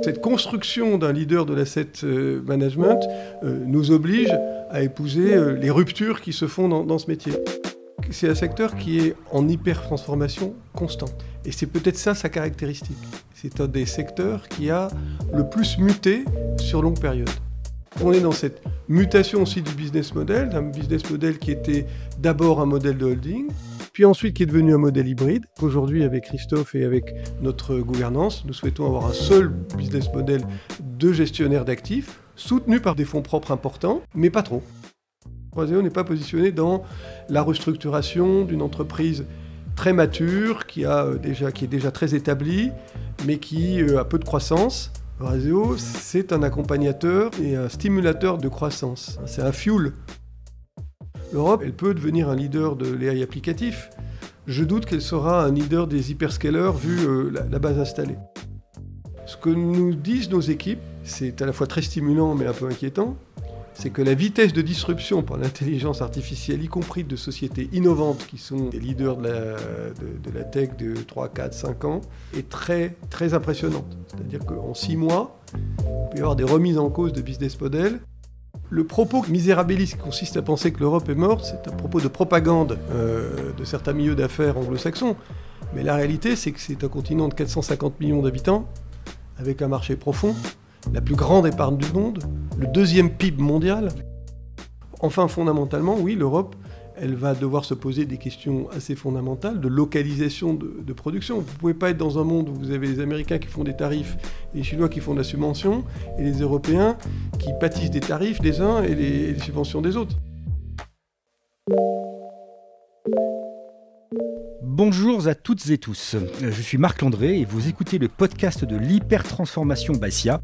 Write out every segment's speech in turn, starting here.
Cette construction d'un leader de l'asset management nous oblige à épouser les ruptures qui se font dans ce métier. C'est un secteur qui est en hyper-transformation constante. Et c'est peut-être ça sa caractéristique. C'est un des secteurs qui a le plus muté sur longue période. On est dans cette mutation aussi du business model, d'un business model qui était d'abord un modèle de holding, puis ensuite qui est devenu un modèle hybride. Aujourd'hui, avec Christophe et avec notre gouvernance, nous souhaitons avoir un seul business model de gestionnaire d'actifs, soutenu par des fonds propres importants, mais pas trop. Eurazeo n'est pas positionné dans la restructuration d'une entreprise très mature, qui est déjà très établie, mais qui a peu de croissance. Eurazeo, c'est un accompagnateur et un stimulateur de croissance. C'est un fuel. L'Europe, elle peut devenir un leader de l'AI applicatif. Je doute qu'elle sera un leader des hyperscalers vu la base installée. Ce que nous disent nos équipes, c'est à la fois très stimulant mais un peu inquiétant, c'est que la vitesse de disruption par l'intelligence artificielle, y compris de sociétés innovantes qui sont des leaders de la tech de 3, 4, 5 ans, est très, très impressionnante. C'est-à-dire qu'en 6 mois, il peut y avoir des remises en cause de business model. Le propos misérabiliste qui consiste à penser que l'Europe est morte, c'est un propos de propagande de certains milieux d'affaires anglo-saxons. Mais la réalité, c'est que c'est un continent de 450 millions d'habitants, avec un marché profond, la plus grande épargne du monde, le deuxième PIB mondial. Enfin, fondamentalement, oui, l'Europe, elle va devoir se poser des questions assez fondamentales de localisation de production. Vous ne pouvez pas être dans un monde où vous avez les Américains qui font des tarifs, les Chinois qui font de la subvention, et les Européens qui pâtissent des tarifs des uns et les subventions des autres. Bonjour à toutes et tous, je suis Marc Landré et vous écoutez le podcast de l'hypertransformation by SIA,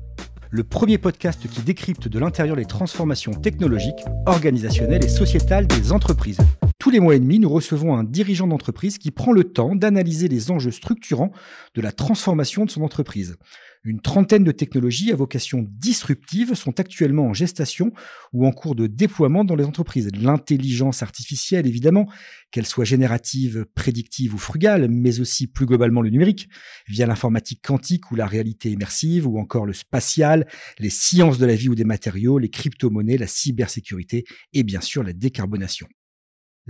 le premier podcast qui décrypte de l'intérieur les transformations technologiques, organisationnelles et sociétales des entreprises. Tous les mois et demi, nous recevons un dirigeant d'entreprise qui prend le temps d'analyser les enjeux structurants de la transformation de son entreprise. Une trentaine de technologies à vocation disruptive sont actuellement en gestation ou en cours de déploiement dans les entreprises. L'intelligence artificielle, évidemment, qu'elle soit générative, prédictive ou frugale, mais aussi plus globalement le numérique, via l'informatique quantique ou la réalité immersive, ou encore le spatial, les sciences de la vie ou des matériaux, les crypto-monnaies, la cybersécurité et bien sûr la décarbonation.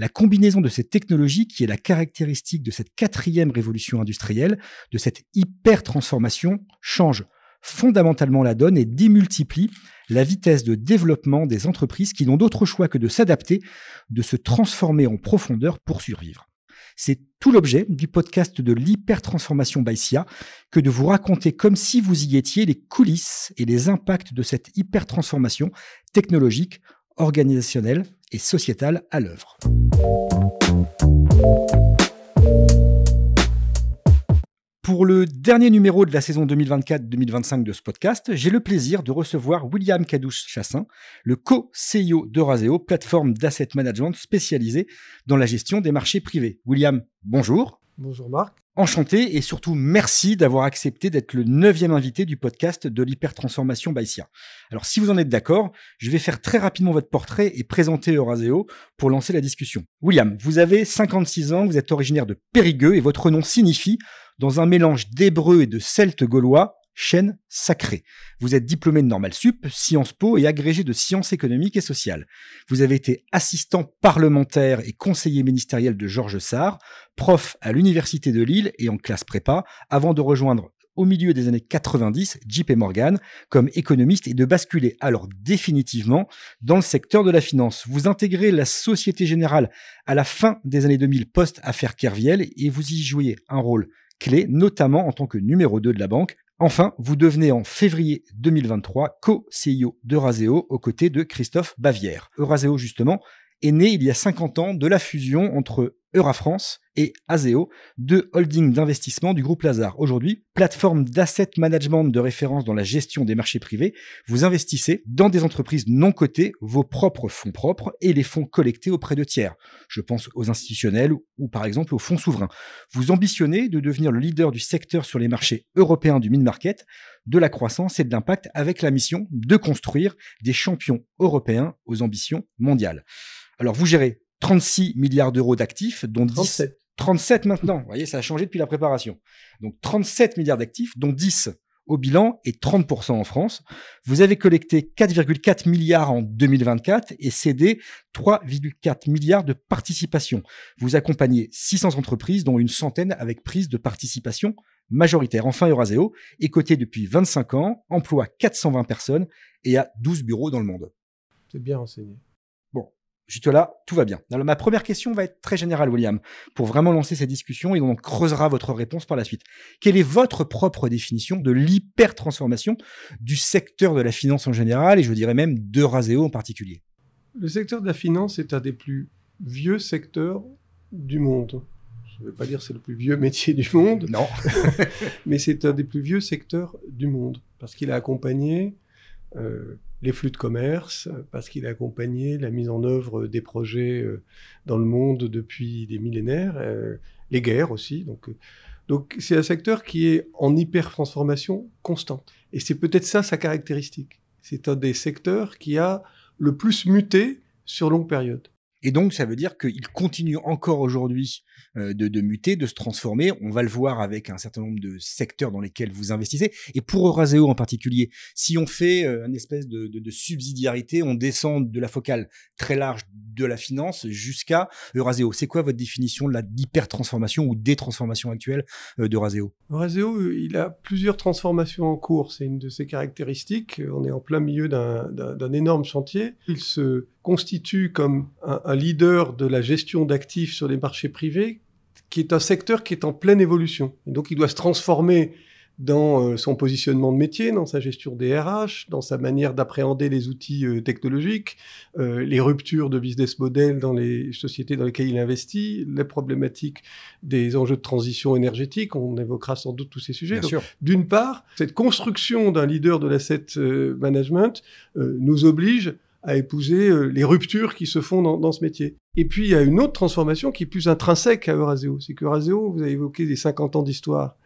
La combinaison de ces technologies, qui est la caractéristique de cette quatrième révolution industrielle, de cette hyper-transformation, change fondamentalement la donne et démultiplie la vitesse de développement des entreprises qui n'ont d'autre choix que de s'adapter, de se transformer en profondeur pour survivre. C'est tout l'objet du podcast de l'hyper-transformation by SIA que de vous raconter comme si vous y étiez les coulisses et les impacts de cette hyper-transformation technologique, organisationnelle et sociétale à l'œuvre. Pour le dernier numéro de la saison 2024-2025 de ce podcast, j'ai le plaisir de recevoir William Kadouch-Chassaing, le co-CEO d'Eurazeo, plateforme d'asset management spécialisée dans la gestion des marchés privés. William, bonjour. Bonjour Marc. Enchanté et surtout merci d'avoir accepté d'être le 9e invité du podcast de l'hypertransformation by SIA. Alors si vous en êtes d'accord, je vais faire très rapidement votre portrait et présenter Eurazeo pour lancer la discussion. William, vous avez 56 ans, vous êtes originaire de Périgueux et votre nom signifie, dans un mélange d'hébreu et de celte gaulois, chaîne sacrée. Vous êtes diplômé de Normal Sup, Sciences Po et agrégé de sciences économiques et sociales. Vous avez été assistant parlementaire et conseiller ministériel de Georges Sarr, prof à l'Université de Lille et en classe prépa, avant de rejoindre au milieu des années 90 JP Morgan comme économiste et de basculer alors définitivement dans le secteur de la finance. Vous intégrez la Société Générale à la fin des années 2000 post-affaire Kerviel et vous y jouez un rôle clé, notamment en tant que numéro 2 de la banque. Enfin, vous devenez en février 2023 co-CEO d'Eurazeo aux côtés de Christophe Bavière. Eurazeo, justement, est né il y a 50 ans de la fusion entre Eurafrance et Azeo, deux holdings d'investissement du groupe Lazard. Aujourd'hui, plateforme d'asset management de référence dans la gestion des marchés privés, vous investissez dans des entreprises non cotées, vos propres fonds propres et les fonds collectés auprès de tiers. Je pense aux institutionnels ou par exemple aux fonds souverains. Vous ambitionnez de devenir le leader du secteur sur les marchés européens du mid-market, de la croissance et de l'impact avec la mission de construire des champions européens aux ambitions mondiales. Alors vous gérez 36 milliards d'euros d'actifs, dont 37. 37 maintenant. Vous voyez, ça a changé depuis la préparation. Donc 37 milliards d'actifs, dont 10 au bilan et 30% en France. Vous avez collecté 4,4 milliards en 2024 et cédé 3,4 milliards de participation. Vous accompagnez 600 entreprises, dont une centaine avec prise de participation majoritaire. Enfin, Eurazeo est coté depuis 25 ans, emploie 420 personnes et a 12 bureaux dans le monde. C'est bien renseigné. Bon, jusque-là, tout va bien. Alors, ma première question va être très générale, William, pour vraiment lancer cette discussion et on creusera votre réponse par la suite. Quelle est votre propre définition de l'hyper-transformation du secteur de la finance en général et je dirais même d'Eurazeo en particulier? Le secteur de la finance est un des plus vieux secteurs du monde. Je ne veux pas dire que c'est le plus vieux métier du monde. Non. Mais c'est un des plus vieux secteurs du monde. Parce qu'il a accompagné les flux de commerce, parce qu'il a accompagné la mise en œuvre des projets dans le monde depuis des millénaires, les guerres aussi. Donc c'est un secteur qui est en hyper-transformation constante. Et c'est peut-être ça sa caractéristique. C'est un des secteurs qui a le plus muté sur longue période. Et donc, ça veut dire qu'il continue encore aujourd'hui de muter, de se transformer. On va le voir avec un certain nombre de secteurs dans lesquels vous investissez. Et pour Eurazeo en particulier, si on fait une espèce de subsidiarité, on descend de la focale très large de la finance jusqu'à Eurazeo. C'est quoi votre définition de l'hyper-transformation ou des transformations actuelles d'Eurazeo? Eurazeo, il a plusieurs transformations en cours. C'est une de ses caractéristiques. On est en plein milieu d'un énorme chantier. Il se constitue comme un leader de la gestion d'actifs sur les marchés privés, qui est un secteur qui est en pleine évolution. Et donc, il doit se transformer dans son positionnement de métier, dans sa gestion des RH, dans sa manière d'appréhender les outils technologiques, les ruptures de business model dans les sociétés dans lesquelles il investit, les problématiques des enjeux de transition énergétique. On évoquera sans doute tous ces sujets. Bien sûr. D'une part, cette construction d'un leader de l'asset management nous oblige à épouser les ruptures qui se font dans ce métier. Et puis, il y a une autre transformation qui est plus intrinsèque à Eurazeo. C'est qu'Eurazeo, vous avez évoqué les 50 ans d'histoire,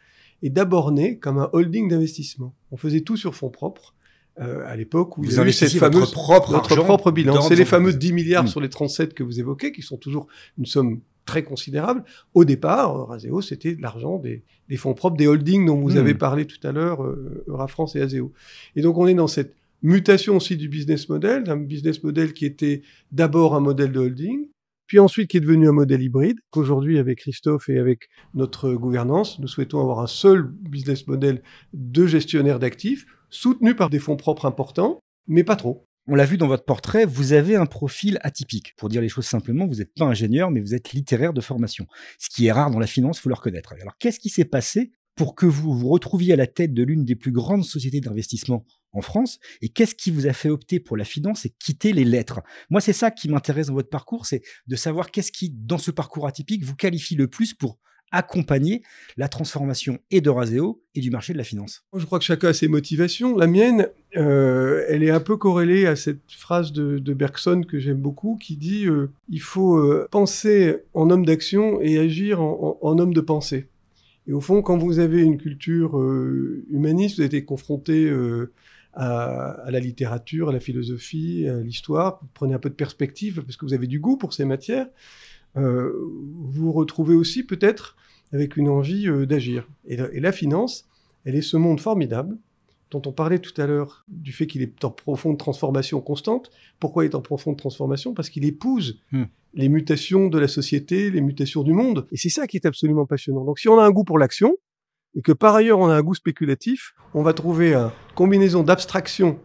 est d'abord né comme un holding d'investissement. On faisait tout sur fonds propres. À l'époque où vous il y a eu cette fameuse votre propre bilan. C'est les fameux 10 milliards sur les 37 que vous évoquez, qui sont toujours une somme très considérable. Au départ, Eurazeo, c'était de l'argent des fonds propres, des holdings dont vous avez parlé tout à l'heure, Eurafrance et Azeo. Et donc, on est dans cette mutation aussi du business model, d'un business model qui était d'abord un modèle de holding, puis ensuite qui est devenu un modèle hybride, qu'aujourd'hui, avec Christophe et avec notre gouvernance, nous souhaitons avoir un seul business model de gestionnaire d'actifs, soutenu par des fonds propres importants, mais pas trop. On l'a vu dans votre portrait, vous avez un profil atypique. Pour dire les choses simplement, vous n'êtes pas ingénieur, mais vous êtes littéraire de formation. Ce qui est rare dans la finance, il faut le reconnaître. Alors, qu'est-ce qui s'est passé pour que vous vous retrouviez à la tête de l'une des plus grandes sociétés d'investissement en France? Et qu'est-ce qui vous a fait opter pour la finance et quitter les lettres? Moi, c'est ça qui m'intéresse dans votre parcours, c'est de savoir qu'est-ce qui, dans ce parcours atypique, vous qualifie le plus pour accompagner la transformation et d'Eurazeo et du marché de la finance. Je crois que chacun a ses motivations. La mienne, elle est un peu corrélée à cette phrase de Bergson que j'aime beaucoup, qui dit il faut penser en homme d'action et agir en homme de pensée. Et au fond, quand vous avez une culture humaniste, vous avez été confronté à la littérature, à la philosophie, à l'histoire, vous prenez un peu de perspective parce que vous avez du goût pour ces matières, vous vous retrouvez aussi peut-être avec une envie d'agir. Et la finance, elle est ce monde formidable dont on parlait tout à l'heure, du fait qu'il est en profonde transformation constante. Pourquoi il est en profonde transformation? Parce qu'il épouse les mutations de la société, les mutations du monde. Et c'est ça qui est absolument passionnant. Donc si on a un goût pour l'action, et que par ailleurs on a un goût spéculatif, on va trouver une combinaison d'abstraction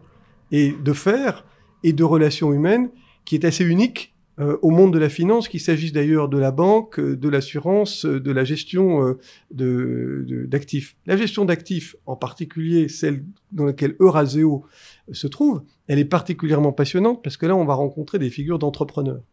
et de faire, et de relations humaines, qui est assez unique au monde de la finance, qu'il s'agisse d'ailleurs de la banque, de l'assurance, de la gestion d'actifs. La gestion d'actifs, en particulier celle dans laquelle Eurazeo se trouve, elle est particulièrement passionnante parce que là, on va rencontrer des figures d'entrepreneurs.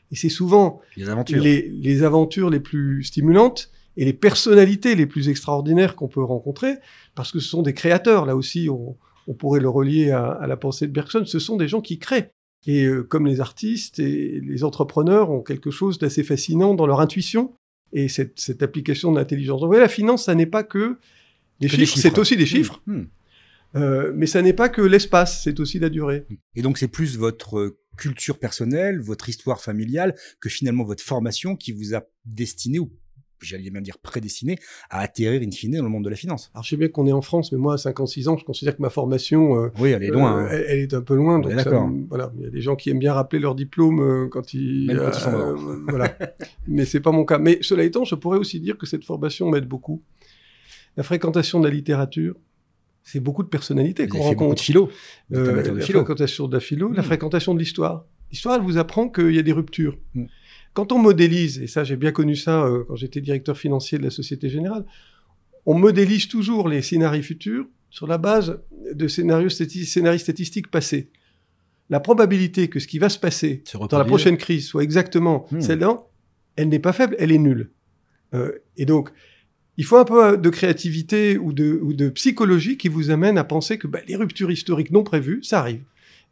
Et c'est souvent les aventures les plus stimulantes et les personnalités les plus extraordinaires qu'on peut rencontrer, parce que ce sont des créateurs. Là aussi, on pourrait le relier à la pensée de Bergson. Ce sont des gens qui créent. Et comme les artistes et les entrepreneurs ont quelque chose d'assez fascinant dans leur intuition et cette application de l'intelligence. Donc, vous voyez, la finance, ça n'est pas que des chiffres, c'est aussi des chiffres. Mais ça n'est pas que l'espace, c'est aussi la durée. Et donc, c'est plus votre culture personnelle, votre histoire familiale, que finalement votre formation qui vous a destiné ou j'allais même dire prédestiné, à atterrir in fine dans le monde de la finance. Alors je sais bien qu'on est en France, mais moi à 56 ans, je considère que ma formation, oui, elle est loin. Elle est un peu loin. On donc est d'accord. Voilà, il y a des gens qui aiment bien rappeler leur diplôme quand ils... Même quand ils sont morts. Voilà, mais c'est pas mon cas. Mais cela étant, je pourrais aussi dire que cette formation m'aide beaucoup. La fréquentation de la littérature, c'est beaucoup de personnalités qu'on rencontre. Beaucoup de philo. La fréquentation de la philo, la fréquentation de l'histoire. L'histoire, elle vous apprend qu'il y a des ruptures. Quand on modélise, et ça j'ai bien connu ça quand j'étais directeur financier de la Société Générale, on modélise toujours les scénarios futurs sur la base de scénarios statistiques passés. La probabilité que ce qui va se passer dans la prochaine crise soit exactement celle-là, elle n'est pas faible, elle est nulle. Et donc, il faut un peu de créativité ou de psychologie qui vous amène à penser que les ruptures historiques non prévues, ça arrive.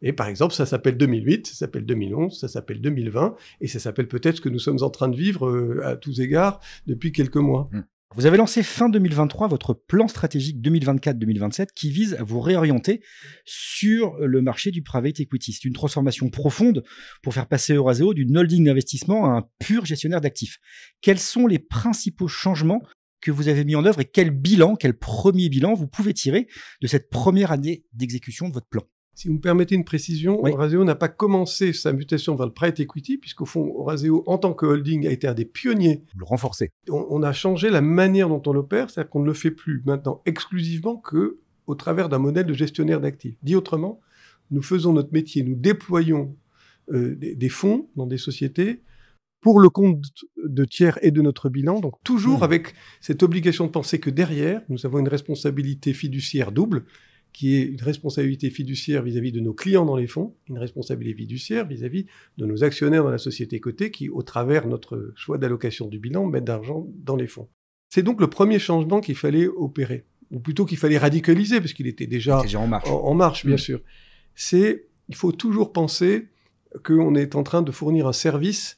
Et par exemple, ça s'appelle 2008, ça s'appelle 2011, ça s'appelle 2020, et ça s'appelle peut-être ce que nous sommes en train de vivre à tous égards depuis quelques mois. Vous avez lancé fin 2023 votre plan stratégique 2024-2027 qui vise à vous réorienter sur le marché du private equity. C'est une transformation profonde pour faire passer Eurazeo d'une holding d'investissement à un pur gestionnaire d'actifs. Quels sont les principaux changements que vous avez mis en œuvre et quel premier bilan vous pouvez tirer de cette première année d'exécution de votre plan? Si vous me permettez une précision, oui. Eurazeo n'a pas commencé sa mutation vers le private equity, puisqu'au fond, Eurazeo, en tant que holding, a été un des pionniers. Le renforcer. On a changé la manière dont on l'opère, c'est-à-dire qu'on ne le fait plus maintenant exclusivement qu'au travers d'un modèle de gestionnaire d'actifs. Dit autrement, nous faisons notre métier, nous déployons des fonds dans des sociétés pour le compte de tiers et de notre bilan, donc toujours avec cette obligation de penser que derrière, nous avons une responsabilité fiduciaire double, qui est une responsabilité fiduciaire vis-à-vis de nos clients dans les fonds, une responsabilité fiduciaire vis-à-vis de nos actionnaires dans la société cotée qui, au travers de notre choix d'allocation du bilan, mettent d'argent dans les fonds. C'est donc le premier changement qu'il fallait opérer, ou plutôt qu'il fallait radicaliser, parce qu'il était déjà en marche, bien sûr. Il faut toujours penser qu'on est en train de fournir un service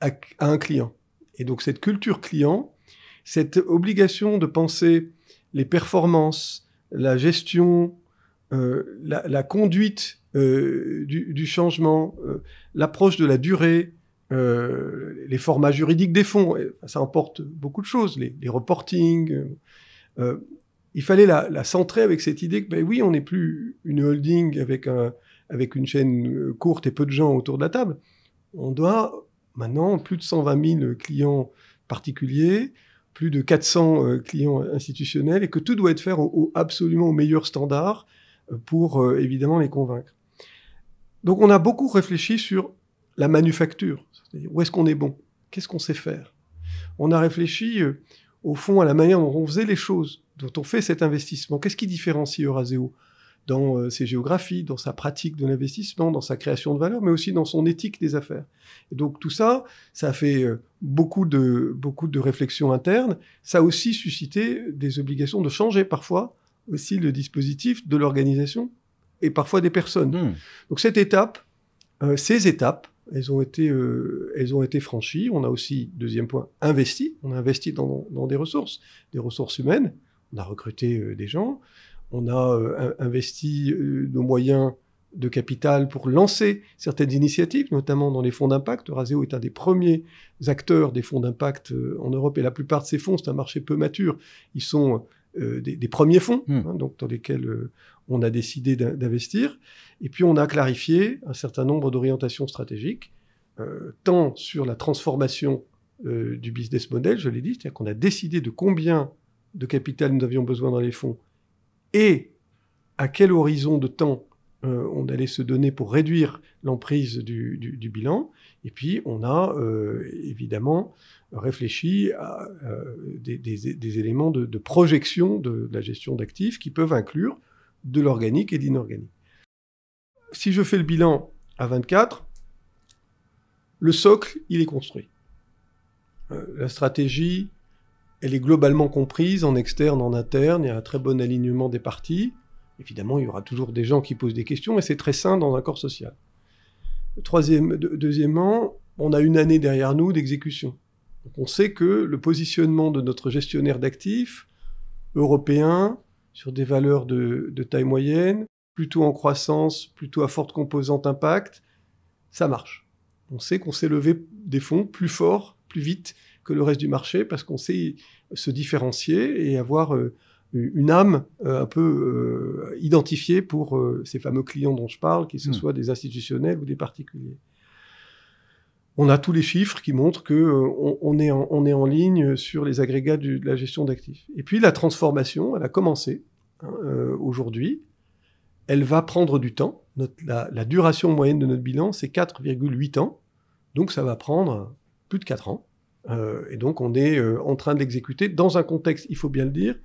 à un client. Et donc cette culture client, cette obligation de penser les performances, la gestion, la conduite du changement, l'approche de la durée, les formats juridiques des fonds, ça emporte beaucoup de choses, les reportings. Il fallait la centrer avec cette idée que, oui, on n'est plus une holding avec une chaîne courte et peu de gens autour de la table. On doit maintenant plus de 120 000 clients particuliers, plus de 400 clients institutionnels, et que tout doit être fait absolument au meilleur standard pour évidemment les convaincre. Donc on a beaucoup réfléchi sur la manufacture, c'est-à-dire où est-ce qu'on est bon, qu'est-ce qu'on sait faire. On a réfléchi au fond à la manière dont on faisait les choses, dont on fait cet investissement. Qu'est-ce qui différencie Eurazeo dans ses géographies, dans sa pratique de l'investissement, dans sa création de valeur, mais aussi dans son éthique des affaires. Et donc tout ça, ça a fait beaucoup de réflexions internes. Ça a aussi suscité des obligations de changer parfois aussi le dispositif de l'organisation et parfois des personnes. Donc ces étapes, elles ont été franchies. On a aussi, deuxième point, investi. On a investi dans des ressources humaines. On a recruté des gens. On a investi nos moyens de capital pour lancer certaines initiatives, notamment dans les fonds d'impact. Eurazeo est un des premiers acteurs des fonds d'impact en Europe, et la plupart de ces fonds, c'est un marché peu mature. Ils sont des premiers fonds, donc dans lesquels on a décidé d'investir. Et puis on a clarifié un certain nombre d'orientations stratégiques, tant sur la transformation du business model, je l'ai dit, c'est-à-dire qu'on a décidé de combien de capital nous avions besoin dans les fonds, et à quel horizon de temps on allait se donner pour réduire l'emprise du bilan. Et puis, on a évidemment réfléchi à des éléments de projection de la gestion d'actifs qui peuvent inclure de l'organique et de l'inorganique. Si je fais le bilan à 24, le socle, il est construit. La stratégie, elle est globalement comprise en externe, en interne. Il y a un très bon alignement des parties. Évidemment, il y aura toujours des gens qui posent des questions, et c'est très sain dans un corps social. Deuxièmement, on a une année derrière nous d'exécution. Donc on sait que le positionnement de notre gestionnaire d'actifs européen sur des valeurs de taille moyenne, plutôt en croissance, plutôt à forte composante impact, ça marche. On sait qu'on sait lever des fonds plus fort, plus vite que le reste du marché parce qu'on sait se différencier et avoir une âme un peu identifiée pour ces fameux clients dont je parle, qu'ils ce soit des institutionnels ou des particuliers. On a tous les chiffres qui montrent qu'on est en ligne sur les agrégats de la gestion d'actifs. Et puis la transformation, elle a commencé aujourd'hui. Elle va prendre du temps. La duration moyenne de notre bilan, c'est 4,8 ans. Donc ça va prendre plus de 4 ans. Et donc on est en train de l'exécuter dans un contexte, il faut bien le dire,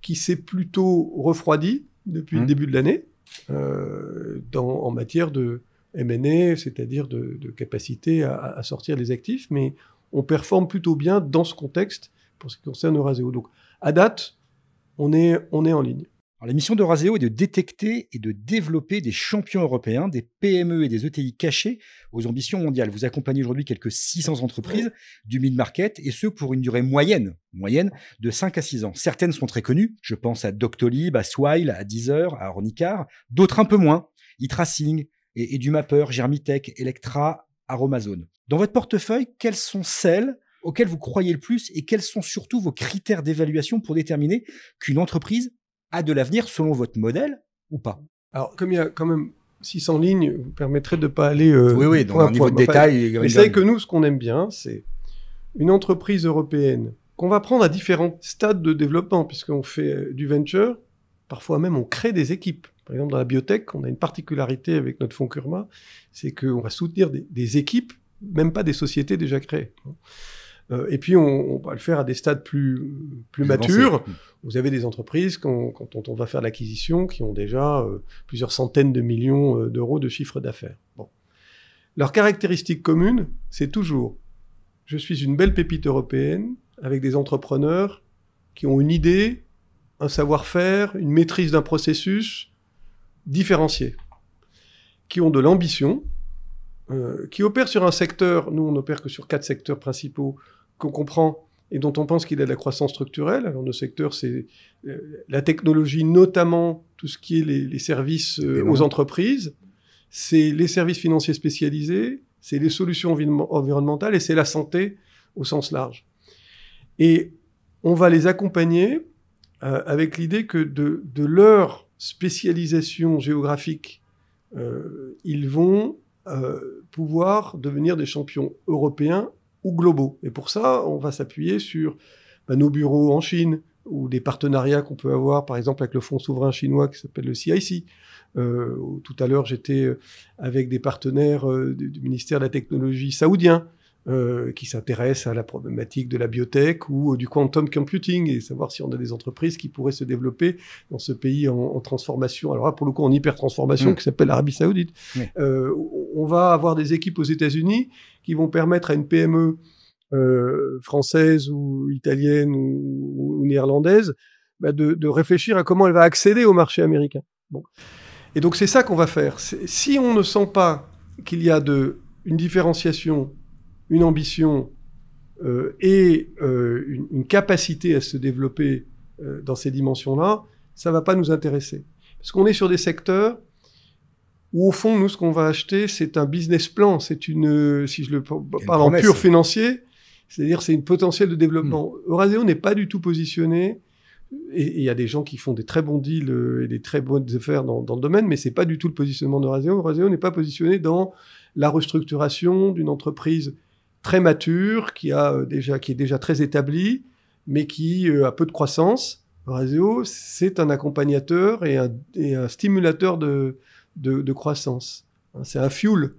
qui s'est plutôt refroidi depuis le début de l'année en matière de M&A, c'est-à-dire de capacité à sortir les actifs, mais on performe plutôt bien dans ce contexte pour ce qui concerne Eurazeo. Donc, à date, on est en ligne. Alors, la mission d'Eurazeo est de détecter et de développer des champions européens, des PME et des ETI cachés aux ambitions mondiales. Vous accompagnez aujourd'hui quelques 600 entreprises du mid-market, et ce pour une durée moyenne de 5 à 6 ans. Certaines sont très connues, je pense à Doctolib, à Swile, à Deezer, à Ornicar, d'autres un peu moins, e-Tracing, et du Mapper, Germitech, Electra, Aromazone. Dans votre portefeuille, quelles sont celles auxquelles vous croyez le plus et quels sont surtout vos critères d'évaluation pour déterminer qu'une entreprise a de l'avenir selon votre modèle ou pas? Alors, comme il y a quand même 600 lignes, vous permettrez de ne pas aller dans un niveau de détail. Mais c'est que nous, ce qu'on aime bien, c'est une entreprise européenne qu'on va prendre à différents stades de développement, puisqu'on fait du venture, parfois même on crée des équipes. Par exemple, dans la biotech, on a une particularité avec notre fonds Kurma, c'est qu'on va soutenir des équipes, même pas des sociétés déjà créées. Et puis, on va le faire à des stades plus matures. Vous avez des entreprises, quand on va faire l'acquisition, qui ont déjà plusieurs centaines de millions d'euros de chiffre d'affaires. Bon. Leur caractéristique commune, c'est toujours, je suis une belle pépite européenne, avec des entrepreneurs qui ont une idée, un savoir-faire, une maîtrise d'un processus différencié, qui ont de l'ambition, qui opèrent sur un secteur, nous on n'opère que sur 4 secteurs principaux, qu'on comprend et dont on pense qu'il a de la croissance structurelle. Alors nos secteurs, c'est la technologie, notamment tout ce qui est les services aux entreprises, c'est les services financiers spécialisés, c'est les solutions environnementales et c'est la santé au sens large. Et on va les accompagner avec l'idée que de leur spécialisation géographique, ils vont pouvoir devenir des champions européens ou globaux. Et pour ça, on va s'appuyer sur nos bureaux en Chine ou des partenariats qu'on peut avoir, par exemple, avec le fonds souverain chinois qui s'appelle le CIC. Tout à l'heure, j'étais avec des partenaires du ministère de la Technologie saoudien qui s'intéressent à la problématique de la biotech ou du quantum computing et savoir si on a des entreprises qui pourraient se développer dans ce pays en transformation. Alors là, pour le coup, en hyper-transformation, qui s'appelle l'Arabie Saoudite. On va avoir des équipes aux États-Unis qui vont permettre à une PME française ou italienne ou néerlandaise de réfléchir à comment elle va accéder au marché américain. Bon. Et donc, c'est ça qu'on va faire. Si on ne sent pas qu'il y a une différenciation, une ambition et une capacité à se développer dans ces dimensions-là, ça ne va pas nous intéresser. Parce qu'on est sur des secteurs où, au fond, nous, ce qu'on va acheter, c'est un business plan. C'est si je le parle en pur financier, c'est-à-dire c'est une potentiel de développement. Eurazeo n'est pas du tout positionné, et il y a des gens qui font des très bons deals et des très bonnes affaires dans le domaine, mais ce n'est pas du tout le positionnement d'Eurazeo. Eurazeo n'est pas positionné dans la restructuration d'une entreprise très mature, qui est déjà très établie, mais qui a peu de croissance. Eurazeo, c'est un accompagnateur et un stimulateur de croissance. C'est un fuel.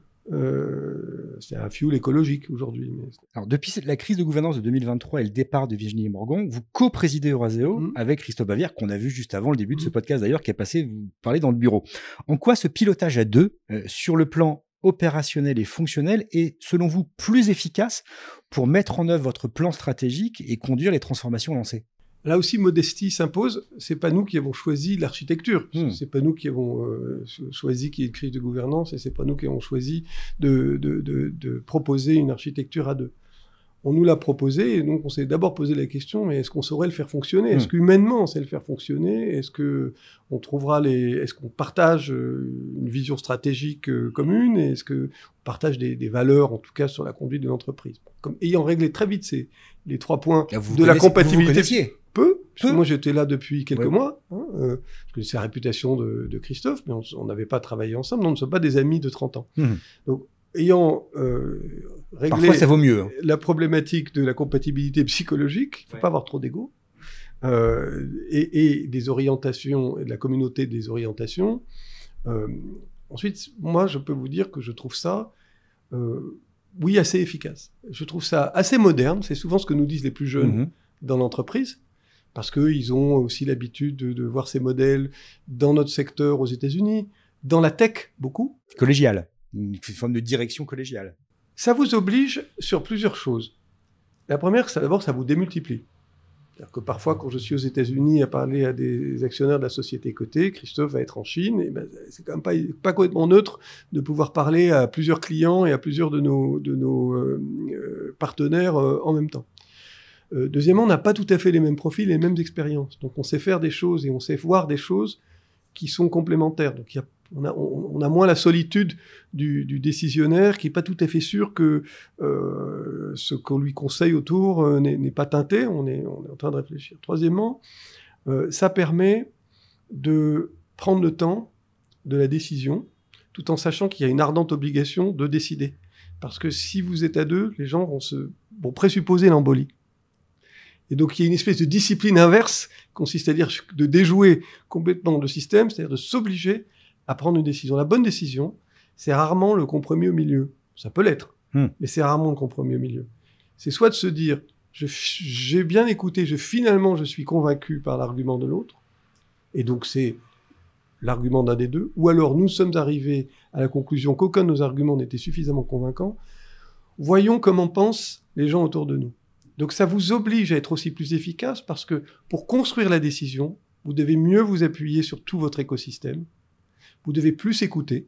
C'est un fuel écologique aujourd'hui. Alors, depuis la crise de gouvernance de 2023 et le départ de Virginie Morgan, vous co-présidez Eurazeo avec Christophe Bavière, qu'on a vu juste avant le début de ce podcast d'ailleurs, qui est passé vous parler dans le bureau. En quoi ce pilotage à deux, sur le plan opérationnel et fonctionnel, est, selon vous, plus efficace pour mettre en œuvre votre plan stratégique et conduire les transformations lancées? Là aussi, modestie s'impose. C'est pas nous qui avons choisi l'architecture. C'est pas nous qui avons choisi qu'il y ait une crise de gouvernance et c'est pas nous qui avons choisi de proposer une architecture à deux. on nous l'a proposé, et donc on s'est d'abord posé la question, mais est-ce qu'on saurait le faire fonctionner? Est-ce qu'humainement on sait le faire fonctionner? Est-ce qu'on partage une vision stratégique commune? Et est-ce qu'on partage des valeurs, en tout cas, sur la conduite de l'entreprise? Comme ayant réglé très vite les 3 points de la compatibilité. Peu. Moi, j'étais là depuis quelques mois. Je connaissais la réputation de Christophe, mais on n'avait pas travaillé ensemble. Nous ne sommes pas des amis de 30 ans. Donc, ayant réglé parfois, ça vaut mieux. La problématique de la compatibilité psychologique, il ne faut pas avoir trop d'ego, et des orientations, et de la communauté des orientations. Ensuite, moi, je peux vous dire que je trouve ça, oui, assez efficace. Je trouve ça assez moderne. C'est souvent ce que nous disent les plus jeunes dans l'entreprise, parce qu'ils ont aussi l'habitude de voir ces modèles dans notre secteur aux États-Unis, dans la tech, beaucoup. Collégial. Une forme de direction collégiale. Ça vous oblige sur plusieurs choses. La première, d'abord, ça vous démultiplie. C'est-à-dire que parfois, quand je suis aux États-Unis à parler à des actionnaires de la société cotée, Christophe va être en Chine, et c'est quand même pas complètement neutre de pouvoir parler à plusieurs clients et à plusieurs de nos partenaires en même temps. Deuxièmement, on n'a pas tout à fait les mêmes profils, les mêmes expériences. Donc on sait faire des choses et on sait voir des choses qui sont complémentaires. Donc on a moins la solitude du décisionnaire qui n'est pas tout à fait sûr que ce qu'on lui conseille autour n'est pas teinté. On est en train de réfléchir. Troisièmement, ça permet de prendre le temps de la décision tout en sachant qu'il y a une ardente obligation de décider. Parce que si vous êtes à deux, les gens vont présupposer l'embolie. Et donc, il y a une espèce de discipline inverse, consiste à dire de déjouer complètement le système, c'est-à-dire de s'obliger à prendre une décision. La bonne décision, c'est rarement le compromis au milieu. Ça peut l'être, mais c'est rarement le compromis au milieu. C'est soit de se dire, j'ai bien écouté, finalement, je suis convaincu par l'argument de l'autre, et donc c'est l'argument d'un des deux, ou alors nous sommes arrivés à la conclusion qu'aucun de nos arguments n'était suffisamment convaincant. Voyons comment pensent les gens autour de nous. Donc ça vous oblige à être aussi plus efficace parce que pour construire la décision, vous devez mieux vous appuyer sur tout votre écosystème, vous devez plus écouter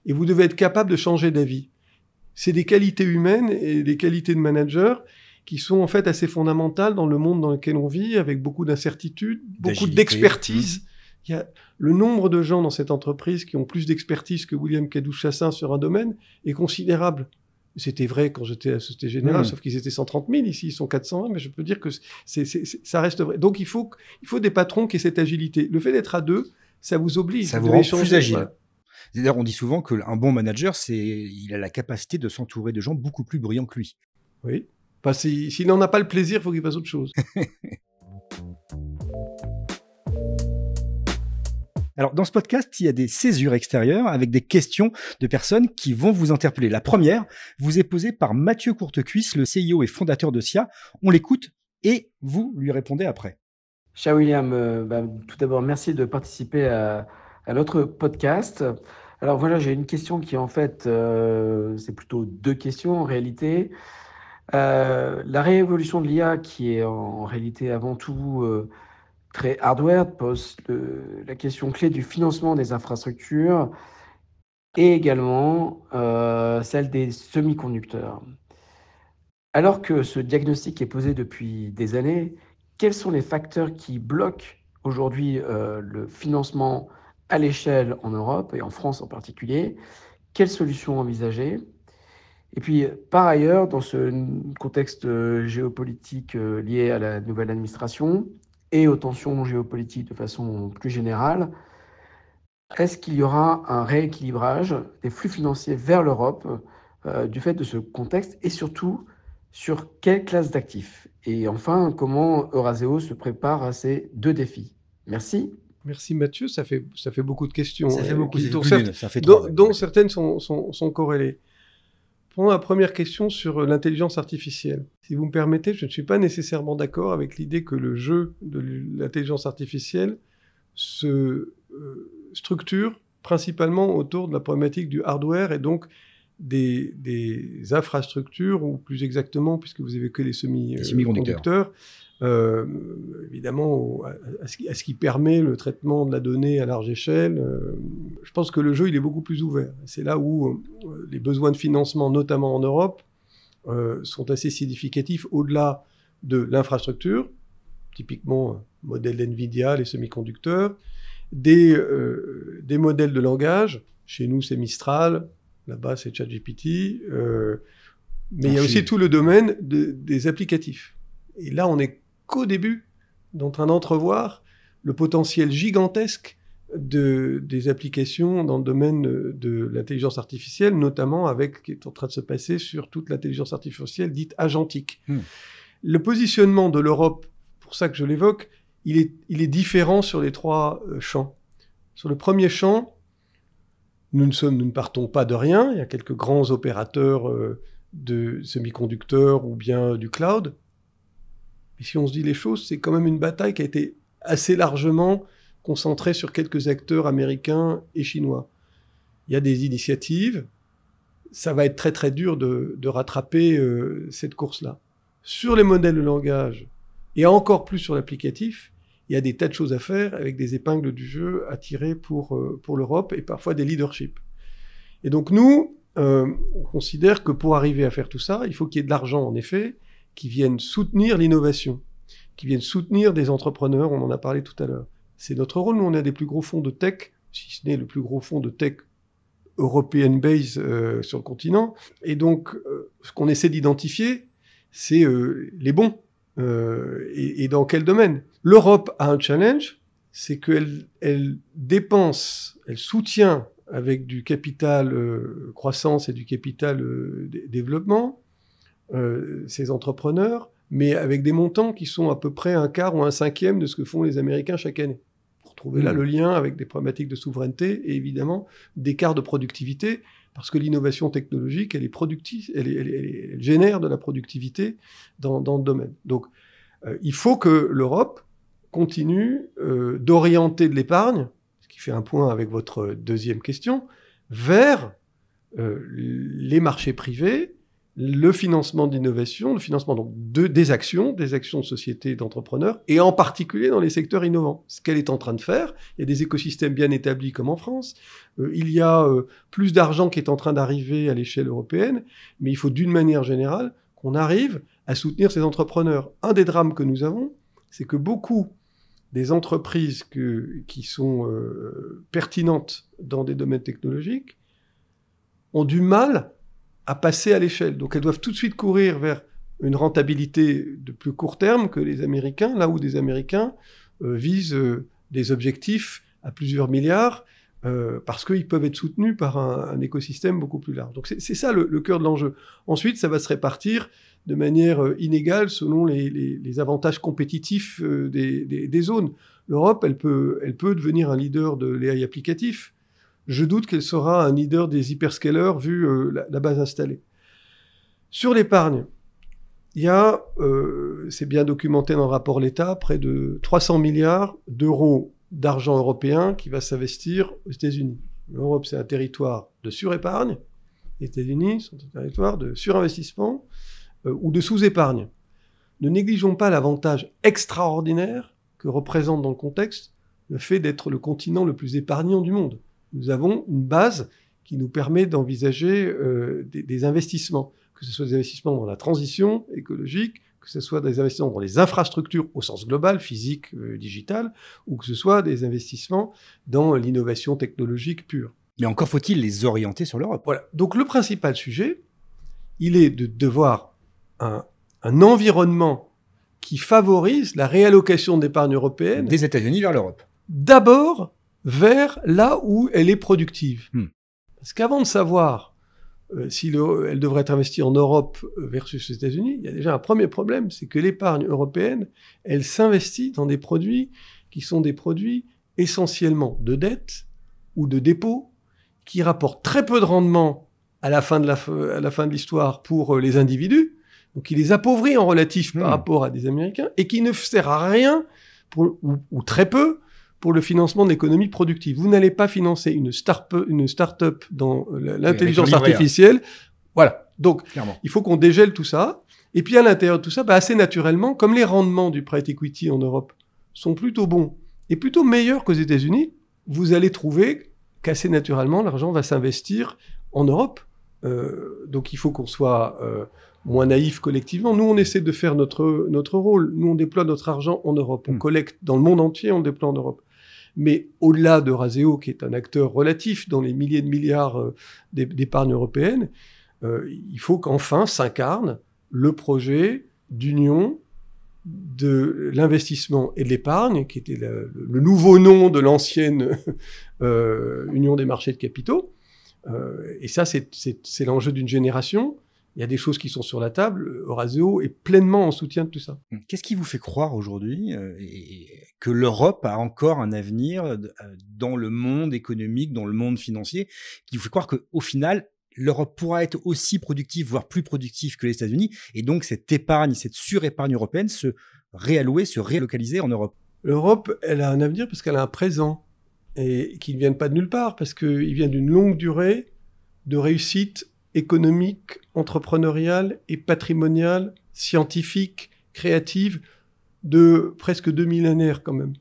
et vous devez être capable de changer d'avis. C'est des qualités humaines et des qualités de manager qui sont en fait assez fondamentales dans le monde dans lequel on vit, avec beaucoup d'incertitudes, beaucoup d'expertise. Il y a le nombre de gens dans cette entreprise qui ont plus d'expertise que William Kadouch-Chassaing sur un domaine est considérable. C'était vrai quand j'étais à la Société Générale, sauf qu'ils étaient 130 000, ici ils sont 420, mais je peux dire que ça reste vrai. Donc il faut des patrons qui aient cette agilité. Le fait d'être à deux, ça vous oblige. Ça vous rend plus agile. Voilà. D'ailleurs, on dit souvent qu'un bon manager, il a la capacité de s'entourer de gens beaucoup plus brillants que lui. Oui. S'il n'en a pas le plaisir, il faut qu'il fasse autre chose. Alors, dans ce podcast, il y a des césures extérieures avec des questions de personnes qui vont vous interpeller. La première vous est posée par Mathieu Courtecuisse, le CIO et fondateur de SIA. On l'écoute et vous lui répondez après. Cher William, tout d'abord, merci de participer à notre podcast. Alors voilà, j'ai une question qui en fait, c'est plutôt 2 questions en réalité. La réévolution de l'IA qui est en réalité avant tout très hardware pose la question clé du financement des infrastructures et également celle des semi-conducteurs. Alors que ce diagnostic est posé depuis des années, quels sont les facteurs qui bloquent aujourd'hui le financement à l'échelle en Europe et en France en particulier? Quelles solutions envisager? Et puis, par ailleurs, dans ce contexte géopolitique lié à la nouvelle administration et aux tensions géopolitiques de façon plus générale, est-ce qu'il y aura un rééquilibrage des flux financiers vers l'Europe du fait de ce contexte et surtout sur quelle classe d'actifs? Et enfin, comment Eurazeo se prépare à ces 2 défis? Merci. Merci Mathieu, ça fait beaucoup de questions. Ça fait beaucoup, dont certaines sont corrélées. Pour la première question sur l'intelligence artificielle. Si vous me permettez, je ne suis pas nécessairement d'accord avec l'idée que le jeu de l'intelligence artificielle se structure principalement autour de la problématique du hardware et donc des infrastructures, ou plus exactement, puisque vous avez que les semi-conducteurs, évidemment à ce qui permet le traitement de la donnée à large échelle. Je pense que le jeu il est beaucoup plus ouvert. C'est là où les besoins de financement, notamment en Europe, sont assez significatifs au-delà de l'infrastructure, typiquement modèle NVIDIA, les semi-conducteurs, des modèles de langage. Chez nous, c'est Mistral, là-bas, c'est ChatGPT. Mais il y a aussi tout le domaine des applicatifs. Et là, on n'est qu'au début, en train d'entrevoir le potentiel gigantesque des applications dans le domaine de l'intelligence artificielle, notamment avec ce qui est en train de se passer sur toute l'intelligence artificielle dite agentique. Le positionnement de l'Europe, pour ça que je l'évoque, il est différent sur les trois champs. Sur le premier champ, nous ne partons pas de rien. Il y a quelques grands opérateurs de semi-conducteurs ou bien du cloud. Et si on se dit les choses, c'est quand même une bataille qui a été assez largement concentrée sur quelques acteurs américains et chinois. Il y a des initiatives. Ça va être très très dur de rattraper cette course-là. Sur les modèles de langage, et encore plus sur l'applicatif, il y a des tas de choses à faire avec des épingles du jeu à tirer pour l'Europe et parfois des leaderships. Et donc nous, on considère que pour arriver à faire tout ça, il faut qu'il y ait de l'argent, en effet, qui vienne soutenir l'innovation, qui vienne soutenir des entrepreneurs, on en a parlé tout à l'heure. C'est notre rôle, nous on a des plus gros fonds de tech, si ce n'est le plus gros fonds de tech European base sur le continent. Et donc, ce qu'on essaie d'identifier, c'est les bons. Et dans quel domaine ? L'Europe a un challenge, c'est qu'elle dépense, elle soutient avec du capital croissance et du capital développement ces entrepreneurs, mais avec des montants qui sont à peu près un quart ou un cinquième de ce que font les Américains chaque année. Vous retrouvez là le lien avec des problématiques de souveraineté et évidemment d'écart de productivité, parce que l'innovation technologique, elle est productive, elle génère de la productivité dans le domaine. Donc, il faut que l'Europe continue d'orienter de l'épargne, ce qui fait un point avec votre deuxième question, vers les marchés privés, le financement d'innovation, le financement donc des actions de sociétés d'entrepreneurs, et en particulier dans les secteurs innovants. Ce qu'elle est en train de faire, il y a des écosystèmes bien établis comme en France, il y a plus d'argent qui est en train d'arriver à l'échelle européenne, mais il faut d'une manière générale qu'on arrive à soutenir ces entrepreneurs. Un des drames que nous avons, c'est que beaucoup des entreprises qui sont pertinentes dans des domaines technologiques ont du mal à passer à l'échelle. Donc elles doivent tout de suite courir vers une rentabilité de plus court terme que les Américains, là où des Américains visent des objectifs à plusieurs milliards, parce qu'ils peuvent être soutenus par un écosystème beaucoup plus large. Donc c'est ça le cœur de l'enjeu. Ensuite, ça va se répartir de manière inégale selon les avantages compétitifs des zones. L'Europe, elle peut devenir un leader de l'AI applicatif. Je doute qu'elle sera un leader des hyperscalers vu la base installée. Sur l'épargne, il y a, c'est bien documenté dans le rapport l'État, près de 300 milliards d'euros d'argent européen qui va s'investir aux États-Unis. L'Europe, c'est un territoire de surépargne. Les États-Unis sont un territoire de surinvestissement ou de sous-épargne. Ne négligeons pas l'avantage extraordinaire que représente dans le contexte le fait d'être le continent le plus épargnant du monde. Nous avons une base qui nous permet d'envisager des investissements, que ce soit des investissements dans la transition écologique, que ce soit des investissements dans les infrastructures au sens global, physique, digital, ou que ce soit des investissements dans l'innovation technologique pure. Mais encore faut-il les orienter sur l'Europe. Voilà. Donc le principal sujet, il est de voir un environnement qui favorise la réallocation d'épargne européenne des États-Unis vers l'Europe. D'abord vers là où elle est productive. Parce qu'avant de savoir si elle devrait être investie en Europe versus les États-Unis, il y a déjà un premier problème, c'est que l'épargne européenne, elle s'investit dans des produits qui sont des produits essentiellement de dette ou de dépôt, qui rapportent très peu de rendement à la fin de l'histoire pour les individus, donc qui les appauvrit en relatif par rapport à des Américains, et qui ne sert à rien, ou très peu, pour le financement de l'économie productive. Vous n'allez pas financer une start-up dans l'intelligence artificielle. Voilà. Donc, clairement, il faut qu'on dégèle tout ça. Et puis, à l'intérieur de tout ça, assez naturellement, comme les rendements du private equity en Europe sont plutôt bons et plutôt meilleurs qu'aux États-Unis, vous allez trouver qu'assez naturellement, l'argent va s'investir en Europe. Donc, il faut qu'on soit moins naïfs collectivement. Nous, on essaie de faire notre rôle. Nous, on déploie notre argent en Europe. On collecte dans le monde entier, on déploie en Europe. Mais au-delà d'Euraseo, qui est un acteur relatif dans les milliers de milliards d'épargne européenne, il faut qu'enfin s'incarne le projet d'union de l'investissement et de l'épargne, qui était le nouveau nom de l'ancienne Union des marchés de capitaux. Et ça, c'est l'enjeu d'une génération. Il y a des choses qui sont sur la table. Euraseo est pleinement en soutien de tout ça. Qu'est-ce qui vous fait croire aujourd'hui que l'Europe a encore un avenir dans le monde économique, dans le monde financier, qui vous fait croire qu'au final, l'Europe pourra être aussi productive, voire plus productive que les États-Unis, et donc cette épargne, cette surépargne européenne se réallouer, se relocaliser en Europe? L'Europe, elle a un avenir parce qu'elle a un présent, et qui ne vient pas de nulle part, parce qu'il vient d'une longue durée de réussite économique, entrepreneuriale et patrimoniale, scientifique, créative, de presque 2 millénaires quand même.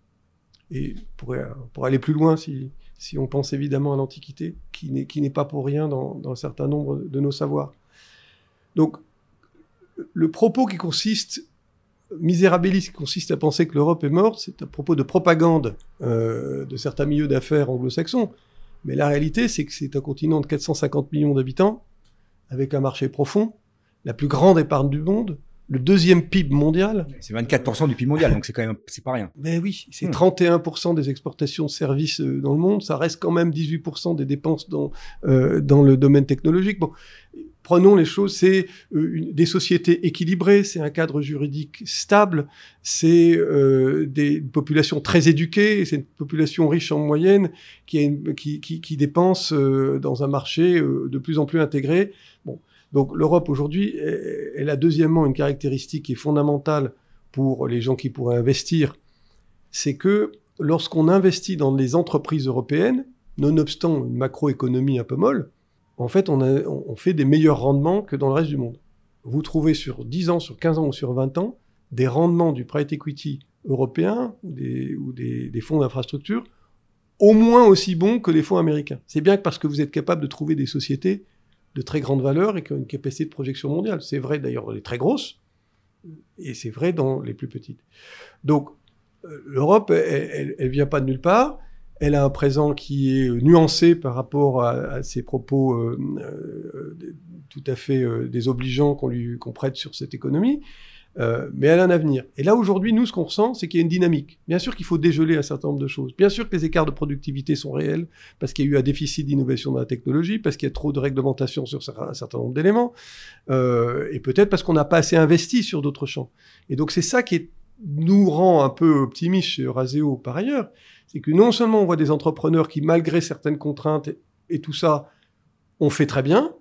Et pour aller plus loin, si on pense évidemment à l'Antiquité, qui n'est pas pour rien dans un certain nombre de nos savoirs. Donc, le propos qui consiste, misérabiliste, qui consiste à penser que l'Europe est morte, c'est un propos de propagande de certains milieux d'affaires anglo-saxons. Mais la réalité, c'est que c'est un continent de 450 millions d'habitants, avec un marché profond, la plus grande épargne du monde, le deuxième PIB mondial. C'est 24% du PIB mondial, donc c'est pas rien. Mais oui, c'est 31% des exportations de services dans le monde, ça reste quand même 18% des dépenses dans le domaine technologique. Bon, prenons les choses, c'est des sociétés équilibrées, c'est un cadre juridique stable, c'est des populations très éduquées, c'est une population riche en moyenne qui dépense dans un marché de plus en plus intégré. Bon. Donc l'Europe aujourd'hui, elle a deuxièmement une caractéristique qui est fondamentale pour les gens qui pourraient investir, c'est que lorsqu'on investit dans les entreprises européennes, nonobstant une macroéconomie un peu molle, en fait on fait des meilleurs rendements que dans le reste du monde. Vous trouvez sur 10 ans, sur 15 ans ou sur 20 ans, des rendements du private equity européen ou des fonds d'infrastructure au moins aussi bons que les fonds américains. C'est bien parce que vous êtes capable de trouver des sociétés de très grande valeur et qui ont une capacité de projection mondiale. C'est vrai d'ailleurs dans les très grosses, et c'est vrai dans les plus petites. Donc, l'Europe, elle vient pas de nulle part, elle a un présent qui est nuancé par rapport à ses propos tout à fait désobligeants qu'on prête sur cette économie, mais elle a un avenir. Et là, aujourd'hui, nous, ce qu'on ressent, c'est qu'il y a une dynamique. Bien sûr qu'il faut dégeler un certain nombre de choses. Bien sûr que les écarts de productivité sont réels, parce qu'il y a eu un déficit d'innovation dans la technologie, parce qu'il y a trop de réglementation sur un certain nombre d'éléments, et peut-être parce qu'on n'a pas assez investi sur d'autres champs. Et donc, c'est ça qui nous rend un peu optimistes chez Euraseo par ailleurs, c'est que non seulement on voit des entrepreneurs qui, malgré certaines contraintes et tout ça, ont fait très bien,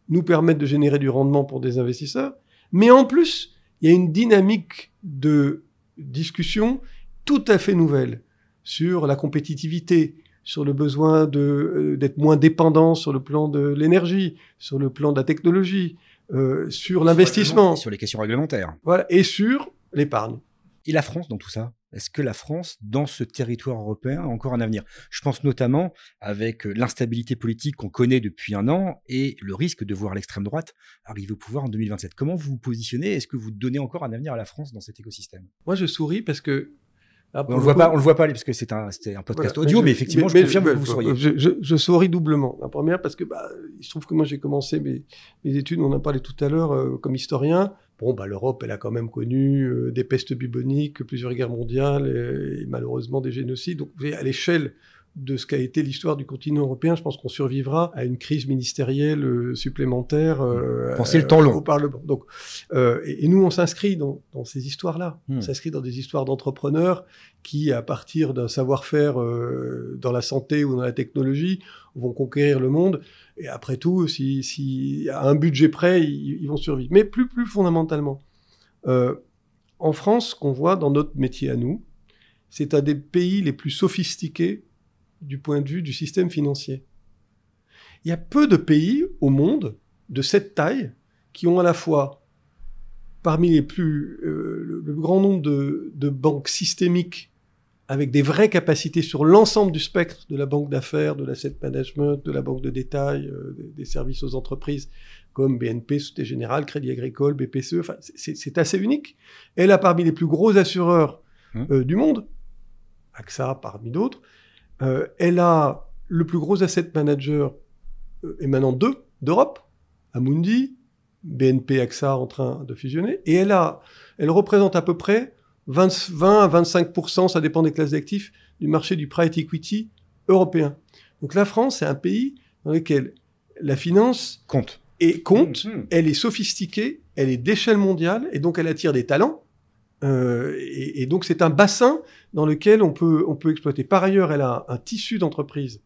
nous permettent de générer du rendement pour des investisseurs, mais en plus, il y a une dynamique de discussion tout à fait nouvelle sur la compétitivité, sur le besoin d'être moins dépendant sur le plan de l'énergie, sur le plan de la technologie, sur l'investissement. Sur les questions réglementaires. Voilà, et sur l'épargne. Et la France dans tout ça? Est-ce que la France, dans ce territoire européen, a encore un avenir? Je pense notamment avec l'instabilité politique qu'on connaît depuis un an et le risque de voir l'extrême droite arriver au pouvoir en 2027. Comment vous vous positionnez? Est-ce que vous donnez encore un avenir à la France dans cet écosystème? Moi, je souris parce que... on le voit pas parce que c'était un podcast audio, mais effectivement, je confirme que vous souriez. Je souris doublement. La première, parce que il se trouve que moi, j'ai commencé mes études, on en a parlé tout à l'heure, comme historien. Bon, l'Europe, elle a quand même connu des pestes buboniques, plusieurs guerres mondiales et malheureusement des génocides. Donc, à l'échelle de ce qu'a été l'histoire du continent européen, je pense qu'on survivra à une crise ministérielle supplémentaire Pensez le temps long. Au Parlement. Donc, et nous, on s'inscrit dans ces histoires-là. On s'inscrit dans des histoires d'entrepreneurs qui, à partir d'un savoir-faire dans la santé ou dans la technologie, vont conquérir le monde. Et après tout, si à un budget près, ils vont survivre. Mais plus fondamentalement, en France, ce qu'on voit dans notre métier à nous, c'est un des pays les plus sophistiqués du point de vue du système financier. Il y a peu de pays au monde de cette taille qui ont à la fois, parmi les plus, le plus grand nombre de banques systémiques avec des vraies capacités sur l'ensemble du spectre de la banque d'affaires, de l'asset management, de la banque de détail, des services aux entreprises, comme BNP, Société Générale, Crédit Agricole, BPCE. Enfin, c'est assez unique. Elle a parmi les plus gros assureurs du monde, AXA parmi d'autres. Elle a le plus gros asset manager émanant d'Europe, Amundi, BNP, AXA en train de fusionner. Et elle représente à peu près 20 à 25%, ça dépend des classes d'actifs, du marché du private equity européen. Donc la France, c'est un pays dans lequel la finance compte. Elle est sophistiquée, elle est d'échelle mondiale, et donc elle attire des talents. Et donc c'est un bassin dans lequel on peut exploiter. Par ailleurs, elle a un tissu d'entreprises,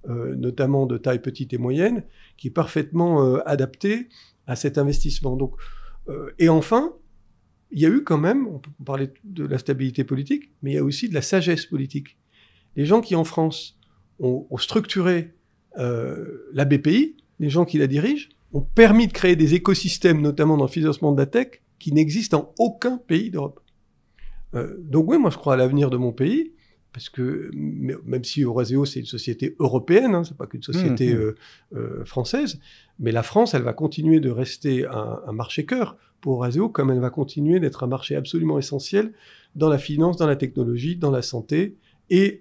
notamment de taille petite et moyenne, qui est parfaitement adapté à cet investissement. Donc, et enfin, il y a eu quand même, on peut parler de la stabilité politique, mais il y a aussi de la sagesse politique. Les gens qui en France ont structuré la BPI, les gens qui la dirigent, ont permis de créer des écosystèmes, notamment dans le financement de la tech, qui n'existent dans aucun pays d'Europe. Donc oui, moi je crois à l'avenir de mon pays, parce que même si Eurazeo c'est une société européenne, c'est pas qu'une société française, mais la France, elle va continuer de rester un marché cœur pour Eurazeo, comme elle va continuer d'être un marché absolument essentiel dans la finance, dans la technologie, dans la santé et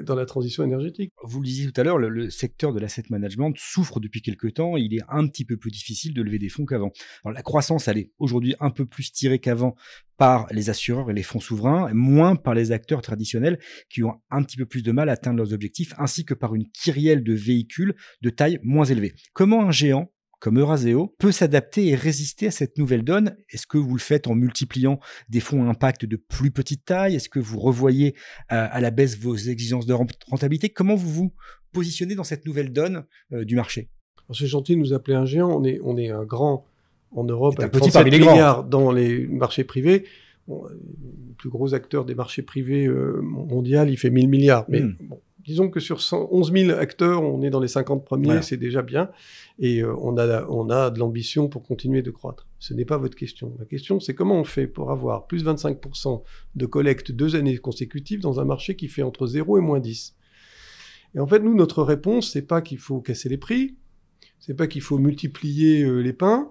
dans la transition énergétique. Vous le disiez tout à l'heure, le secteur de l'asset management souffre depuis quelques temps. Il est un petit peu plus difficile de lever des fonds qu'avant. Alors, la croissance, elle est aujourd'hui un peu plus tirée qu'avant par les assureurs et les fonds souverains, moins par les acteurs traditionnels qui ont un petit peu plus de mal à atteindre leurs objectifs, ainsi que par une kyrielle de véhicules de taille moins élevée. Comment un géant comme Eurazeo peut s'adapter et résister à cette nouvelle donne? Est-ce que vous le faites en multipliant des fonds à impact de plus petite taille? Est-ce que vous revoyez à la baisse vos exigences de rentabilité? Comment vous vous positionnez dans cette nouvelle donne du marché? Alors, c'est gentil de nous appeler un géant. On est un grand en Europe, avec petit 37 milliards dans les marchés privés. Bon, le plus gros acteur des marchés privés mondial, il fait 1000 milliards. Mais bon, disons que sur 11 000 acteurs, on est dans les 50 premiers, voilà. C'est déjà bien. Et on a de l'ambition pour continuer de croître. Ce n'est pas votre question. La question, c'est comment on fait pour avoir plus 25% de collecte 2 années consécutives dans un marché qui fait entre 0 et moins 10. Et en fait, nous, notre réponse, c'est pas qu'il faut casser les prix, c'est pas qu'il faut multiplier les pains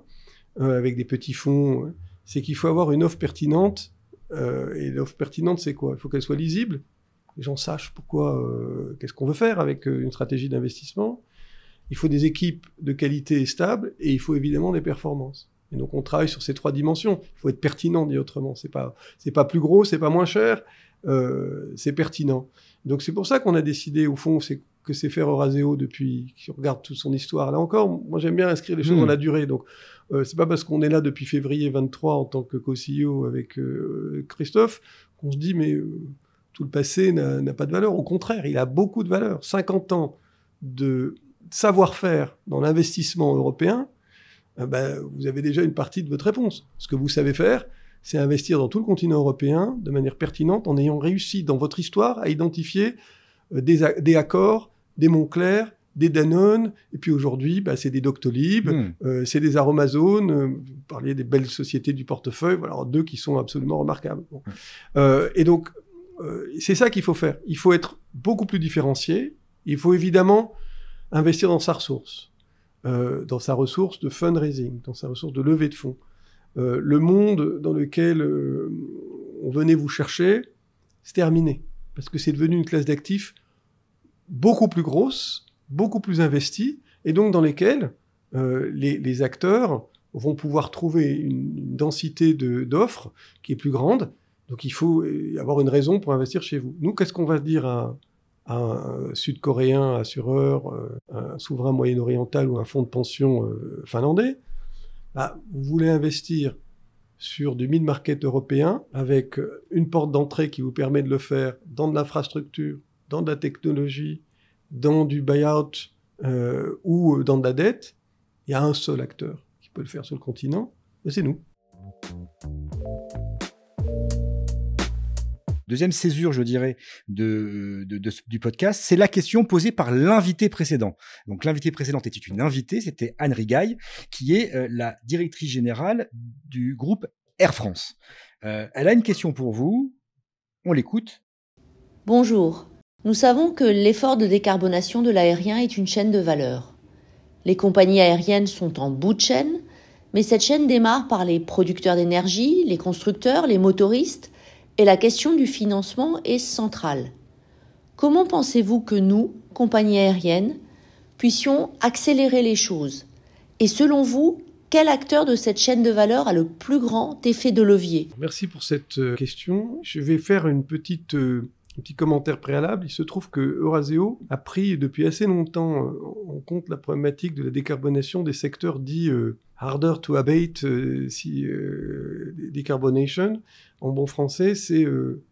avec des petits fonds, c'est qu'il faut avoir une offre pertinente. Et l'offre pertinente, c'est quoi? Il faut qu'elle soit lisible, que les gens sachent pourquoi, qu'est-ce qu'on veut faire avec une stratégie d'investissement. Il faut des équipes de qualité et stables, et il faut évidemment des performances. Et donc on travaille sur ces 3 dimensions. Il faut être pertinent, dit autrement. C'est pas plus gros, c'est pas moins cher, c'est pertinent. Donc c'est pour ça qu'on a décidé, au fond, que c'est faire Eurazeo depuis, si on regarde toute son histoire. Là encore, moi j'aime bien inscrire les choses dans la durée. Donc c'est pas parce qu'on est là depuis février 23 en tant que co-CEO avec Christophe qu'on se dit mais tout le passé n'a pas de valeur. Au contraire, il a beaucoup de valeur. 50 ans de savoir-faire dans l'investissement européen, vous avez déjà une partie de votre réponse. Ce que vous savez faire, c'est investir dans tout le continent européen de manière pertinente en ayant réussi dans votre histoire à identifier des accords, des Montclair, des Danone, et puis aujourd'hui, c'est des Doctolib, c'est des Aromazone, vous parliez des belles sociétés du portefeuille, voilà, 2 qui sont absolument remarquables. Bon. Et donc, c'est ça qu'il faut faire. Il faut être beaucoup plus différencié. Il faut évidemment investir dans sa ressource, dans sa ressource de fundraising, dans sa ressource de levée de fonds. Le monde dans lequel on venait vous chercher, c'est terminé. Parce que c'est devenu une classe d'actifs beaucoup plus grosse, beaucoup plus investie, et donc dans lesquels les acteurs vont pouvoir trouver une densité d'offres qui est plus grande. Donc il faut avoir une raison pour investir chez vous. Nous, qu'est-ce qu'on va dire à un Sud-Coréen assureur, un souverain moyen-oriental ou un fonds de pension finlandais? Vous voulez investir sur du mid-market européen avec une porte d'entrée qui vous permet de le faire dans de l'infrastructure, dans de la technologie, dans du buy-out ou dans de la dette. Il y a un seul acteur qui peut le faire sur le continent, et c'est nous. Deuxième césure, je dirais, du podcast, c'est la question posée par l'invité précédent. Donc, l'invité précédente était une invitée, c'était Anne Rigaille, qui est la directrice générale du groupe Air France. Elle a une question pour vous, on l'écoute. Bonjour. Nous savons que l'effort de décarbonation de l'aérien est une chaîne de valeur. Les compagnies aériennes sont en bout de chaîne, mais cette chaîne démarre par les producteurs d'énergie, les constructeurs, les motoristes, et la question du financement est centrale. Comment pensez-vous que nous, compagnies aériennes, puissions accélérer les choses? Et selon vous, quel acteur de cette chaîne de valeur a le plus grand effet de levier? Merci pour cette question. Je vais faire un petit commentaire préalable. Il se trouve que Eurazeo a pris depuis assez longtemps en compte la problématique de la décarbonation des secteurs dits harder to abate decarbonation. En bon français, c'est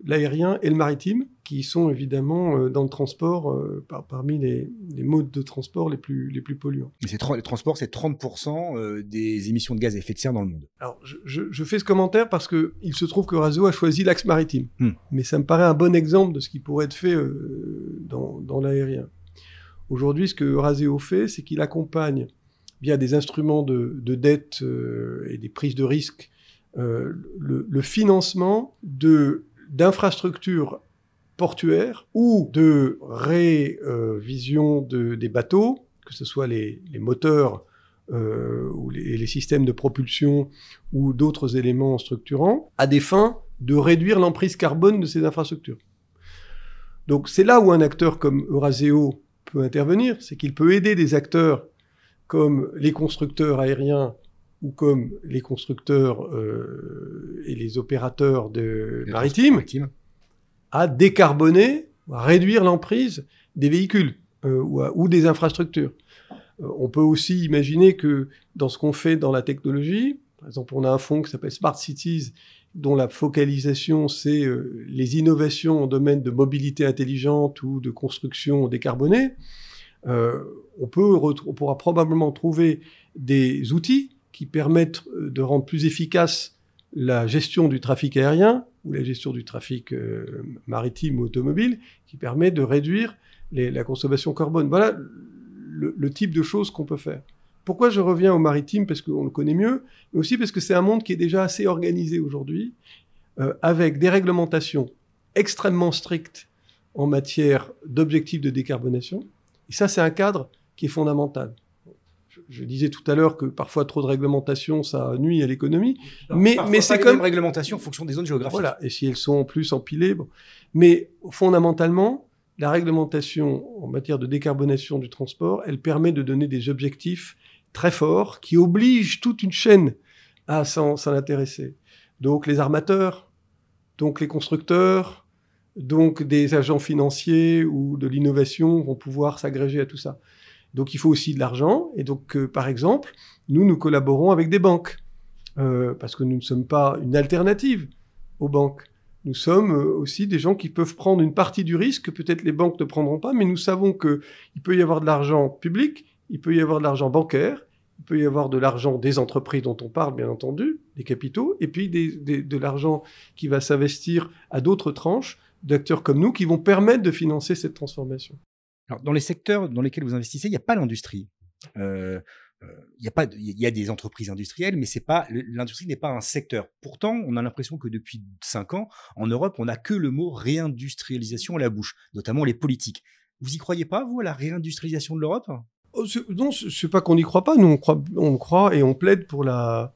l'aérien et le maritime qui sont évidemment dans le transport parmi les modes de transport les plus polluants. Mais les transports, c'est 30% des émissions de gaz à effet de serre dans le monde. Alors, je fais ce commentaire parce qu'il se trouve que Eurazeo a choisi l'axe maritime. Mais ça me paraît un bon exemple de ce qui pourrait être fait dans l'aérien. Aujourd'hui, ce que Eurazeo fait, c'est qu'il accompagne via des instruments de dette et des prises de risque le financement d'infrastructures portuaires ou de révision des bateaux, que ce soit les moteurs ou les systèmes de propulsion ou d'autres éléments structurants, à des fins de réduire l'emprise carbone de ces infrastructures. Donc c'est là où un acteur comme Eurazeo peut intervenir, c'est qu'il peut aider des acteurs comme les constructeurs aériens ou comme les constructeurs et les opérateurs maritimes, à décarboner, à réduire l'emprise des véhicules ou des infrastructures. On peut aussi imaginer que dans ce qu'on fait dans la technologie, par exemple, on a un fonds qui s'appelle Smart Cities, dont la focalisation, c'est les innovations en domaine de mobilité intelligente ou de construction décarbonée. On pourra probablement trouver des outils qui permettent de rendre plus efficace la gestion du trafic aérien ou la gestion du trafic maritime ou automobile, qui permet de réduire la consommation carbone. Voilà le type de choses qu'on peut faire. Pourquoi je reviens au maritime? Parce qu'on le connaît mieux, mais aussi parce que c'est un monde qui est déjà assez organisé aujourd'hui, avec des réglementations extrêmement strictes en matière d'objectifs de décarbonation. Et ça, c'est un cadre qui est fondamental. Je disais tout à l'heure que parfois trop de réglementation, ça nuit à l'économie. Mais c'est comme une réglementation en fonction des zones géographiques. Voilà, et si elles sont en plus empilées. Bon. Mais fondamentalement, la réglementation en matière de décarbonation du transport, elle permet de donner des objectifs très forts qui obligent toute une chaîne à s'en intéresser. Donc les armateurs, donc les constructeurs, donc des agents financiers ou de l'innovation vont pouvoir s'agréger à tout ça. Donc il faut aussi de l'argent. Et donc, par exemple, nous collaborons avec des banques. Parce que nous ne sommes pas une alternative aux banques. Nous sommes aussi des gens qui peuvent prendre une partie du risque que peut-être les banques ne prendront pas, mais nous savons qu'il peut y avoir de l'argent public, il peut y avoir de l'argent bancaire, il peut y avoir de l'argent des entreprises dont on parle, bien entendu, des capitaux, et puis de l'argent qui va s'investir à d'autres tranches d'acteurs comme nous qui vont permettre de financer cette transformation. Alors, dans les secteurs dans lesquels vous investissez, il n'y a pas l'industrie. Il y a des entreprises industrielles, mais l'industrie n'est pas un secteur. Pourtant, on a l'impression que depuis 5 ans, en Europe, on n'a que le mot réindustrialisation à la bouche, notamment les politiques. Vous y croyez pas, vous, à la réindustrialisation de l'Europe? Non, c'est pas qu'on n'y croit pas. Nous, on croit et on plaide pour la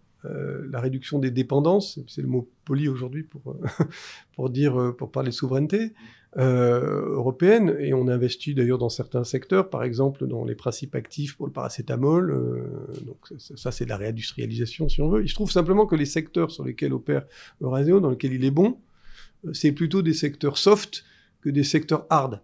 réduction des dépendances. C'est le mot poli aujourd'hui pour parler de souveraineté européenne. Et on investit d'ailleurs dans certains secteurs, par exemple dans les principes actifs pour le paracétamol. Donc ça, c'est de la réindustrialisation, si on veut. Il se trouve simplement que les secteurs sur lesquels opère Eurazeo, dans lesquels il est bon, c'est plutôt des secteurs soft que des secteurs hard.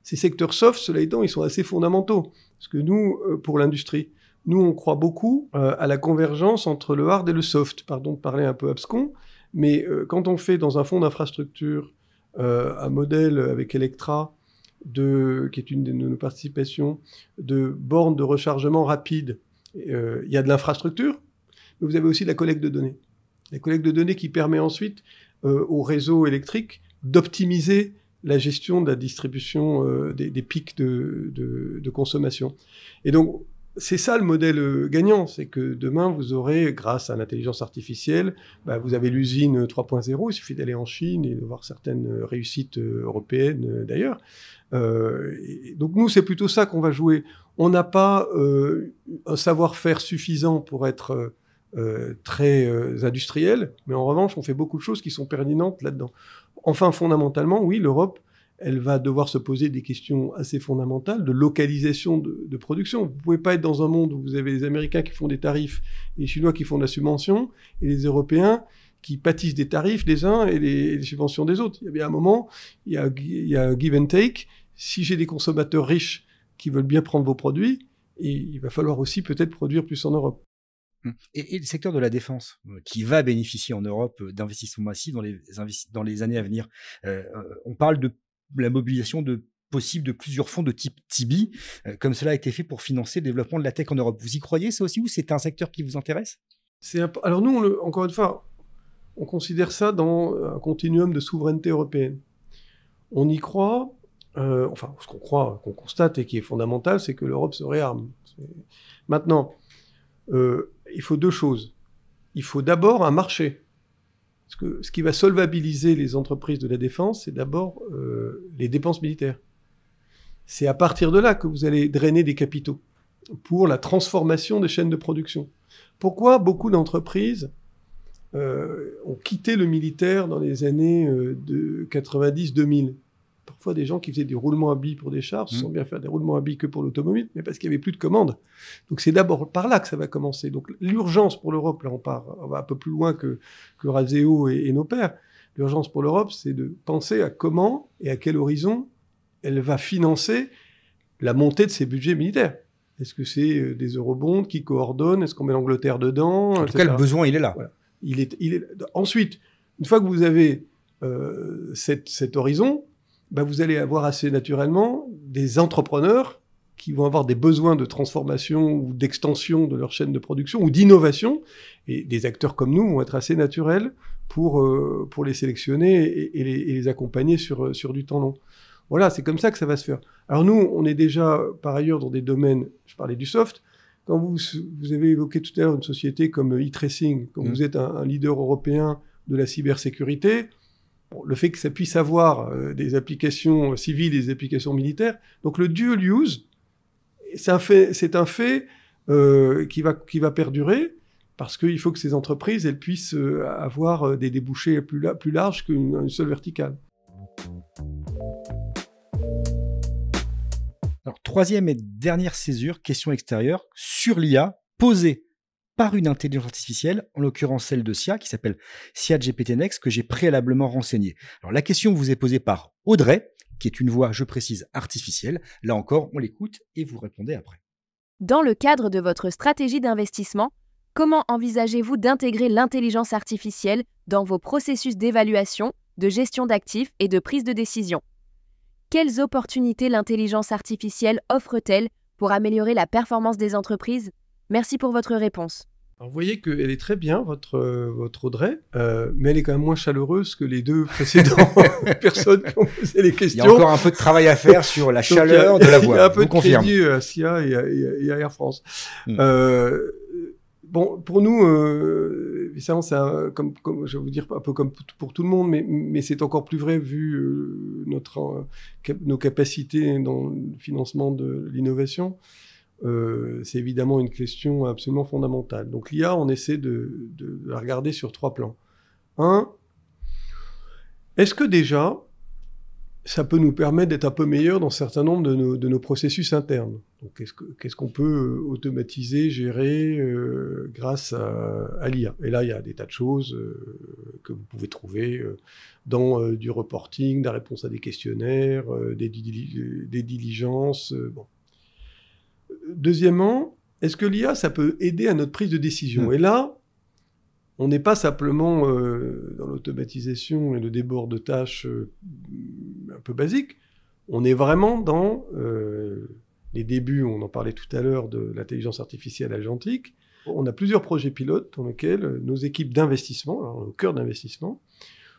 Ces secteurs soft, cela étant, ils sont assez fondamentaux. Parce que nous, pour l'industrie, nous, on croit beaucoup à la convergence entre le hard et le soft. Pardon de parler un peu abscon, mais quand on fait dans un fonds d'infrastructure un modèle avec Electra, qui est une de nos participations, de bornes de rechargement rapide, il y a de l'infrastructure, mais vous avez aussi de la collecte de données. La collecte de données qui permet ensuite au réseau électrique d'optimiser la gestion de la distribution des pics de consommation. Et donc, c'est ça le modèle gagnant, c'est que demain, vous aurez, grâce à l'intelligence artificielle, vous avez l'usine 3.0, il suffit d'aller en Chine et de voir certaines réussites européennes d'ailleurs. Donc nous, c'est plutôt ça qu'on va jouer. On n'a pas un savoir-faire suffisant pour être très industriel, mais en revanche, on fait beaucoup de choses qui sont pertinentes là-dedans. Enfin, fondamentalement, oui, l'Europe, elle va devoir se poser des questions assez fondamentales de localisation de production. Vous ne pouvez pas être dans un monde où vous avez les Américains qui font des tarifs, les Chinois qui font de la subvention, et les Européens qui pâtissent des tarifs des uns et les subventions des autres. Il y a bien un moment, il y a un give and take. Si j'ai des consommateurs riches qui veulent bien prendre vos produits, et il va falloir aussi peut-être produire plus en Europe. Et le secteur de la défense, qui va bénéficier en Europe d'investissements massifs dans les années à venir. On parle de la mobilisation possible de plusieurs fonds de type Tibi, comme cela a été fait pour financer le développement de la tech en Europe. Vous y croyez, ça aussi, ou c'est un secteur qui vous intéresse ? Alors nous, encore une fois, on considère ça dans un continuum de souveraineté européenne. On y croit, ce qu'on constate et qui est fondamental, c'est que l'Europe se réarme. Maintenant, il faut deux choses. Il faut d'abord un marché. Parce que ce qui va solvabiliser les entreprises de la défense, c'est d'abord les dépenses militaires. C'est à partir de là que vous allez drainer des capitaux pour la transformation des chaînes de production. Pourquoi beaucoup d'entreprises ont quitté le militaire dans les années de 90-2000 ? Parfois, des gens qui faisaient du roulement à billes pour des chars se sont bien fait des roulements à billes que pour l'automobile, mais parce qu'il n'y avait plus de commandes. Donc, c'est d'abord par là que ça va commencer. Donc, l'urgence pour l'Europe, là, on va un peu plus loin que Razéo et nos pairs. L'urgence pour l'Europe, c'est de penser à comment et à quel horizon elle va financer la montée de ses budgets militaires. Est-ce que c'est des eurobonds qui coordonnent ? Est-ce qu'on met l'Angleterre dedans ? En tout cas, le besoin, il est là. Voilà. Il est... Ensuite, une fois que vous avez cet horizon, vous allez avoir assez naturellement des entrepreneurs qui vont avoir des besoins de transformation ou d'extension de leur chaîne de production ou d'innovation. Et des acteurs comme nous vont être assez naturels pour les sélectionner et les accompagner sur du temps long. Voilà, c'est comme ça que ça va se faire. Alors nous, on est déjà par ailleurs dans des domaines, je parlais du soft, quand vous avez évoqué tout à l'heure une société comme e-tracing, quand vous êtes un leader européen de la cybersécurité, le fait que ça puisse avoir des applications civiles et des applications militaires, donc le dual use, c'est un fait qui va perdurer, parce qu'il faut que ces entreprises elles puissent avoir des débouchés plus larges qu'une seule verticale. Alors, troisième et dernière césure, question extérieure, sur l'IA posée par une intelligence artificielle, en l'occurrence celle de SIA, qui s'appelle SIA GPT Next, que j'ai préalablement renseigné. Alors, la question vous est posée par Audrey, qui est une voix, je précise, artificielle. Là encore, on l'écoute et vous répondez après. Dans le cadre de votre stratégie d'investissement, comment envisagez-vous d'intégrer l'intelligence artificielle dans vos processus d'évaluation, de gestion d'actifs et de prise de décision ? Quelles opportunités l'intelligence artificielle offre-t-elle pour améliorer la performance des entreprises ? Merci pour votre réponse. Alors vous voyez qu'elle est très bien, votre Audrey, mais elle est quand même moins chaleureuse que les deux précédentes personnes qui ont posé les questions. Il y a encore un peu de travail à faire sur la chaleur de la voix. Il y a un peu de crédit à SIA et à Air France. Bon, pour nous, évidemment, c'est comme je vais vous dire, un peu comme pour tout le monde, mais c'est encore plus vrai vu nos capacités dans le financement de l'innovation. C'est évidemment une question absolument fondamentale. Donc l'IA, on essaie de la regarder sur 3 plans. 1, est-ce que déjà, ça peut nous permettre d'être un peu meilleurs dans un certain nombre de nos processus internes ? Donc qu'est-ce qu'on peut automatiser, gérer grâce à l'IA ? Et là, il y a des tas de choses que vous pouvez trouver dans du reporting, de la réponse à des questionnaires, des diligences. Bon. Deuxièmement, est-ce que l'IA, ça peut aider à notre prise de décision ? Et là, on n'est pas simplement dans l'automatisation et le débord de tâches un peu basiques. On est vraiment dans les débuts, on en parlait tout à l'heure, de l'intelligence artificielle agentique. On a plusieurs projets pilotes dans lesquels nos équipes d'investissement, alors au cœur d'investissement,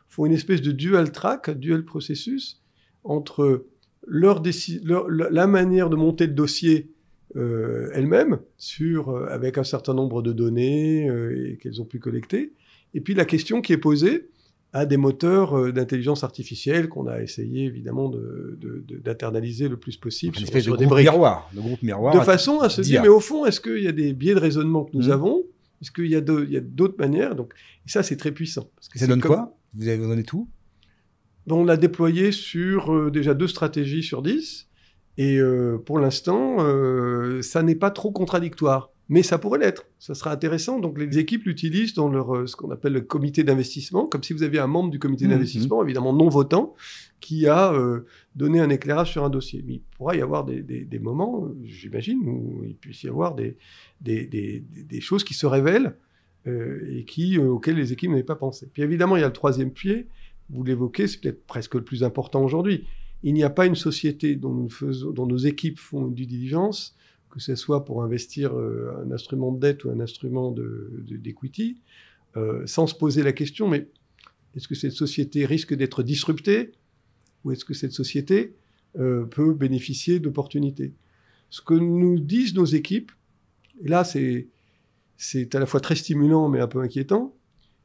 font une espèce de dual track, dual processus, entre la manière de monter le dossier elles-mêmes avec un certain nombre de données et qu'elles ont pu collecter. Et puis la question qui est posée à des moteurs d'intelligence artificielle qu'on a essayé évidemment d'internaliser le plus possible une espèce sur de des groupe briques. miroir. Le groupe miroir. De façon à se dire, mais au fond, est-ce qu'il y a des biais de raisonnement que nous avons? Est-ce qu'il y a d'autres manières? Donc, et ça, c'est très puissant. Parce que ça donne quoi? Vous avez donné tout? On l'a déployé sur déjà 2 stratégies sur 10. Et pour l'instant, ça n'est pas trop contradictoire. Mais ça pourrait l'être. Ça sera intéressant. Donc, les équipes l'utilisent dans ce qu'on appelle le comité d'investissement, comme si vous aviez un membre du comité d'investissement, évidemment non votant, qui a donné un éclairage sur un dossier. Mais il pourra y avoir des moments, j'imagine, où il puisse y avoir des choses qui se révèlent et auxquelles les équipes n'avaient pas pensé. Puis évidemment, il y a le 3e pied. Vous l'évoquez, c'est peut-être presque le plus important aujourd'hui. Il n'y a pas une société dont nos équipes font une due diligence, que ce soit pour investir un instrument de dette ou un instrument d'equity, sans se poser la question, mais est-ce que cette société risque d'être disruptée ou est-ce que cette société peut bénéficier d'opportunités? Ce que nous disent nos équipes, et là c'est à la fois très stimulant mais un peu inquiétant,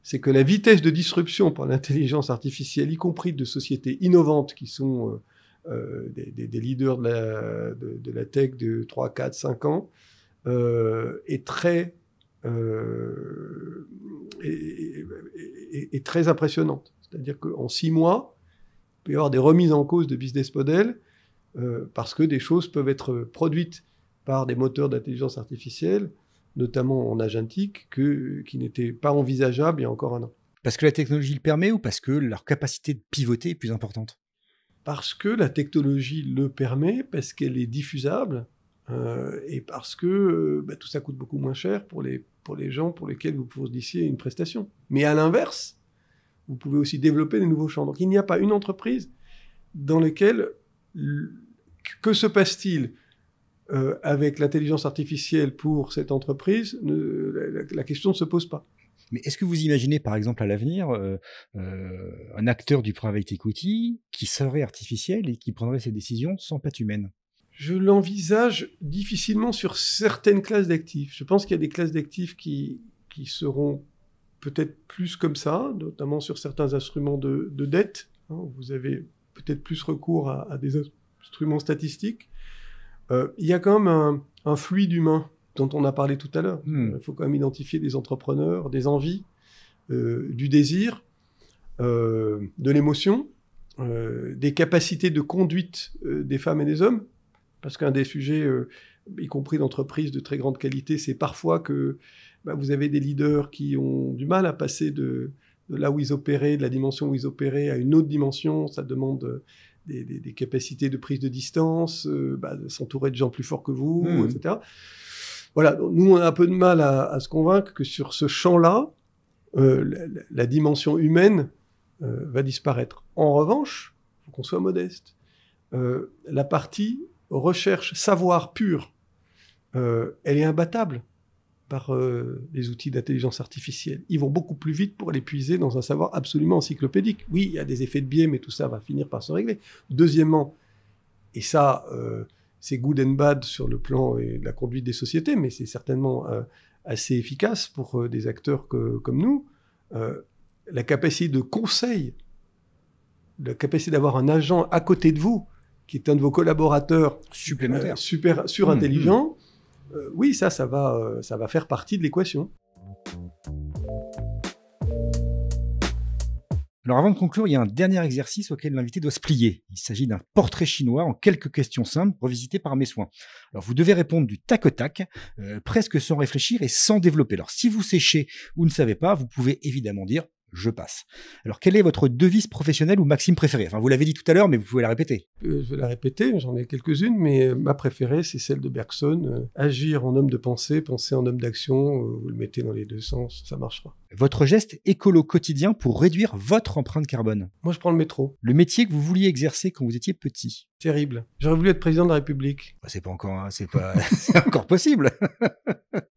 c'est que la vitesse de disruption par l'intelligence artificielle, y compris de sociétés innovantes qui sont des leaders de la tech de 3, 4, 5 ans, est très impressionnante. C'est-à-dire qu'en 6 mois, il peut y avoir des remises en cause de business model parce que des choses peuvent être produites par des moteurs d'intelligence artificielle, notamment en agentique, qui n'étaient pas envisageables il y a encore un an. Parce que la technologie le permet ou parce que leur capacité de pivoter est plus importante? Parce que la technologie le permet, parce qu'elle est diffusable, et parce que tout ça coûte beaucoup moins cher pour les gens pour lesquels vous fournissiez une prestation. Mais à l'inverse, vous pouvez aussi développer des nouveaux champs. Donc il n'y a pas une entreprise dans laquelle... Que se passe-t-il avec l'intelligence artificielle pour cette entreprise? La question ne se pose pas. Mais est-ce que vous imaginez, par exemple, à l'avenir, un acteur du private equity qui serait artificiel et qui prendrait ses décisions sans patte humaine? Je l'envisage difficilement sur certaines classes d'actifs. Je pense qu'il y a des classes d'actifs qui seront peut-être plus comme ça, notamment sur certains instruments de dette. Vous avez peut-être plus recours à des instruments statistiques. Il y a quand même un fluide humain dont on a parlé tout à l'heure. Il faut quand même identifier des entrepreneurs, des envies, du désir, de l'émotion, des capacités de conduite des femmes et des hommes. Parce qu'un des sujets, y compris d'entreprises de très grande qualité, c'est parfois que vous avez des leaders qui ont du mal à passer de là où ils opéraient, de la dimension où ils opéraient, à une autre dimension. Ça demande des capacités de prise de distance, de s'entourer de gens plus forts que vous, etc. Voilà, nous, on a un peu de mal à se convaincre que sur ce champ-là, la dimension humaine va disparaître. En revanche, il faut qu'on soit modeste. La partie recherche, savoir pur, elle est imbattable par les outils d'intelligence artificielle. Ils vont beaucoup plus vite pour les puiser dans un savoir absolument encyclopédique. Oui, il y a des effets de biais, mais tout ça va finir par se régler. Deuxièmement, et ça, c'est good and bad sur le plan de la conduite des sociétés, mais c'est certainement assez efficace pour des acteurs comme nous, la capacité de conseil, la capacité d'avoir un agent à côté de vous, qui est un de vos collaborateurs supplémentaires, super intelligent, oui, ça va faire partie de l'équation. Alors avant de conclure, il y a un dernier exercice auquel l'invité doit se plier. Il s'agit d'un portrait chinois en quelques questions simples, revisitées par mes soins. Alors vous devez répondre du tac au tac, presque sans réfléchir et sans développer. Alors si vous séchez ou ne savez pas, vous pouvez évidemment dire « je passe ». Alors quelle est votre devise professionnelle ou maxime préférée? Enfin, vous l'avez dit tout à l'heure, mais vous pouvez la répéter. Je vais la répéter, j'en ai quelques-unes, mais ma préférée, c'est celle de Bergson. Agir en homme de pensée, penser en homme d'action, vous le mettez dans les deux sens, ça marchera. Votre geste écolo quotidien pour réduire votre empreinte carbone? Moi, je prends le métro. Le métier que vous vouliez exercer quand vous étiez petit? Terrible. J'aurais voulu être président de la République. C'est pas encore, c'est encore possible.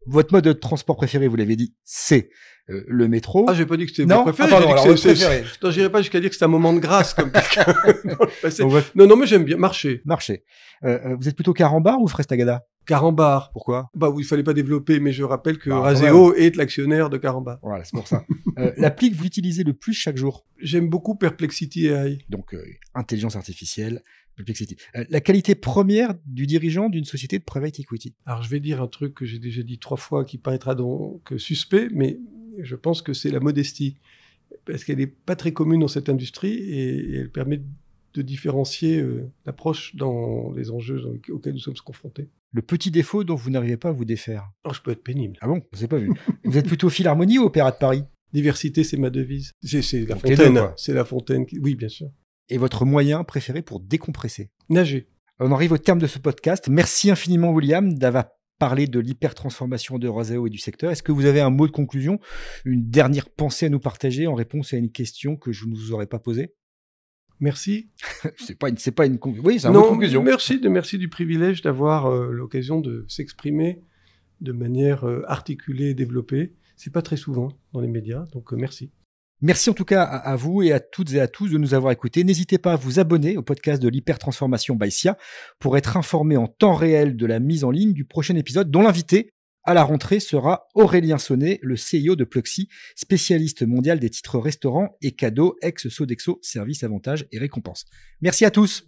Votre mode de transport préféré, vous l'avez dit, c'est le métro. Ah, j'ai pas dit que c'était mon préféré. Pardon, alors votre préféré. Non, j'irai pas jusqu'à dire que c'est un moment de grâce comme quelqu'un dans le passé. Non, mais j'aime bien marcher. Marcher. Vous êtes plutôt carambar ou fraise tagada? Carambar. Pourquoi? Bah oui, il fallait pas développer, mais je rappelle que Bah, Raseo est l'actionnaire de Carambar. Voilà, c'est pour ça. L'appli que vous utilisez le plus chaque jour? J'aime beaucoup Perplexity AI. Donc, intelligence artificielle, Perplexity. La qualité première du dirigeant d'une société de private equity? Alors, je vais dire un truc que j'ai déjà dit 3 fois, qui paraîtra donc suspect, mais je pense que c'est la modestie. Parce qu'elle n'est pas très commune dans cette industrie et elle permet de différencier l'approche dans les enjeux auxquels nous sommes confrontés. Le petit défaut dont vous n'arrivez pas à vous défaire? Alors, je peux être pénible. Ah bon? Je n'ai pas vu. Vous êtes plutôt Philharmonie ou Opéra de Paris? Diversité, c'est ma devise. C'est la Donc, les fontaine. deux, quoi. C'est la fontaine. Oui, bien sûr. Et votre moyen préféré pour décompresser? Nager. On arrive au terme de ce podcast. Merci infiniment, William, d'avoir parlé de l'hypertransformation d'Eurazeo et du secteur. Est-ce que vous avez un mot de conclusion, une dernière pensée à nous partager en réponse à une question que je ne vous aurais pas posée? Merci. C'est pas une oui, c'est un mot de conclusion. Merci du privilège d'avoir l'occasion de s'exprimer de manière articulée et développée. C'est pas très souvent dans les médias, donc merci. Merci en tout cas à vous et à toutes et à tous de nous avoir écoutés. N'hésitez pas à vous abonner au podcast de l'hypertransformation by SIA pour être informé en temps réel de la mise en ligne du prochain épisode, dont l'invité à la rentrée sera Aurélien Sonnet, le CEO de Pluxee, spécialiste mondial des titres restaurants et cadeaux ex-Sodexo, services, avantages et récompenses. Merci à tous.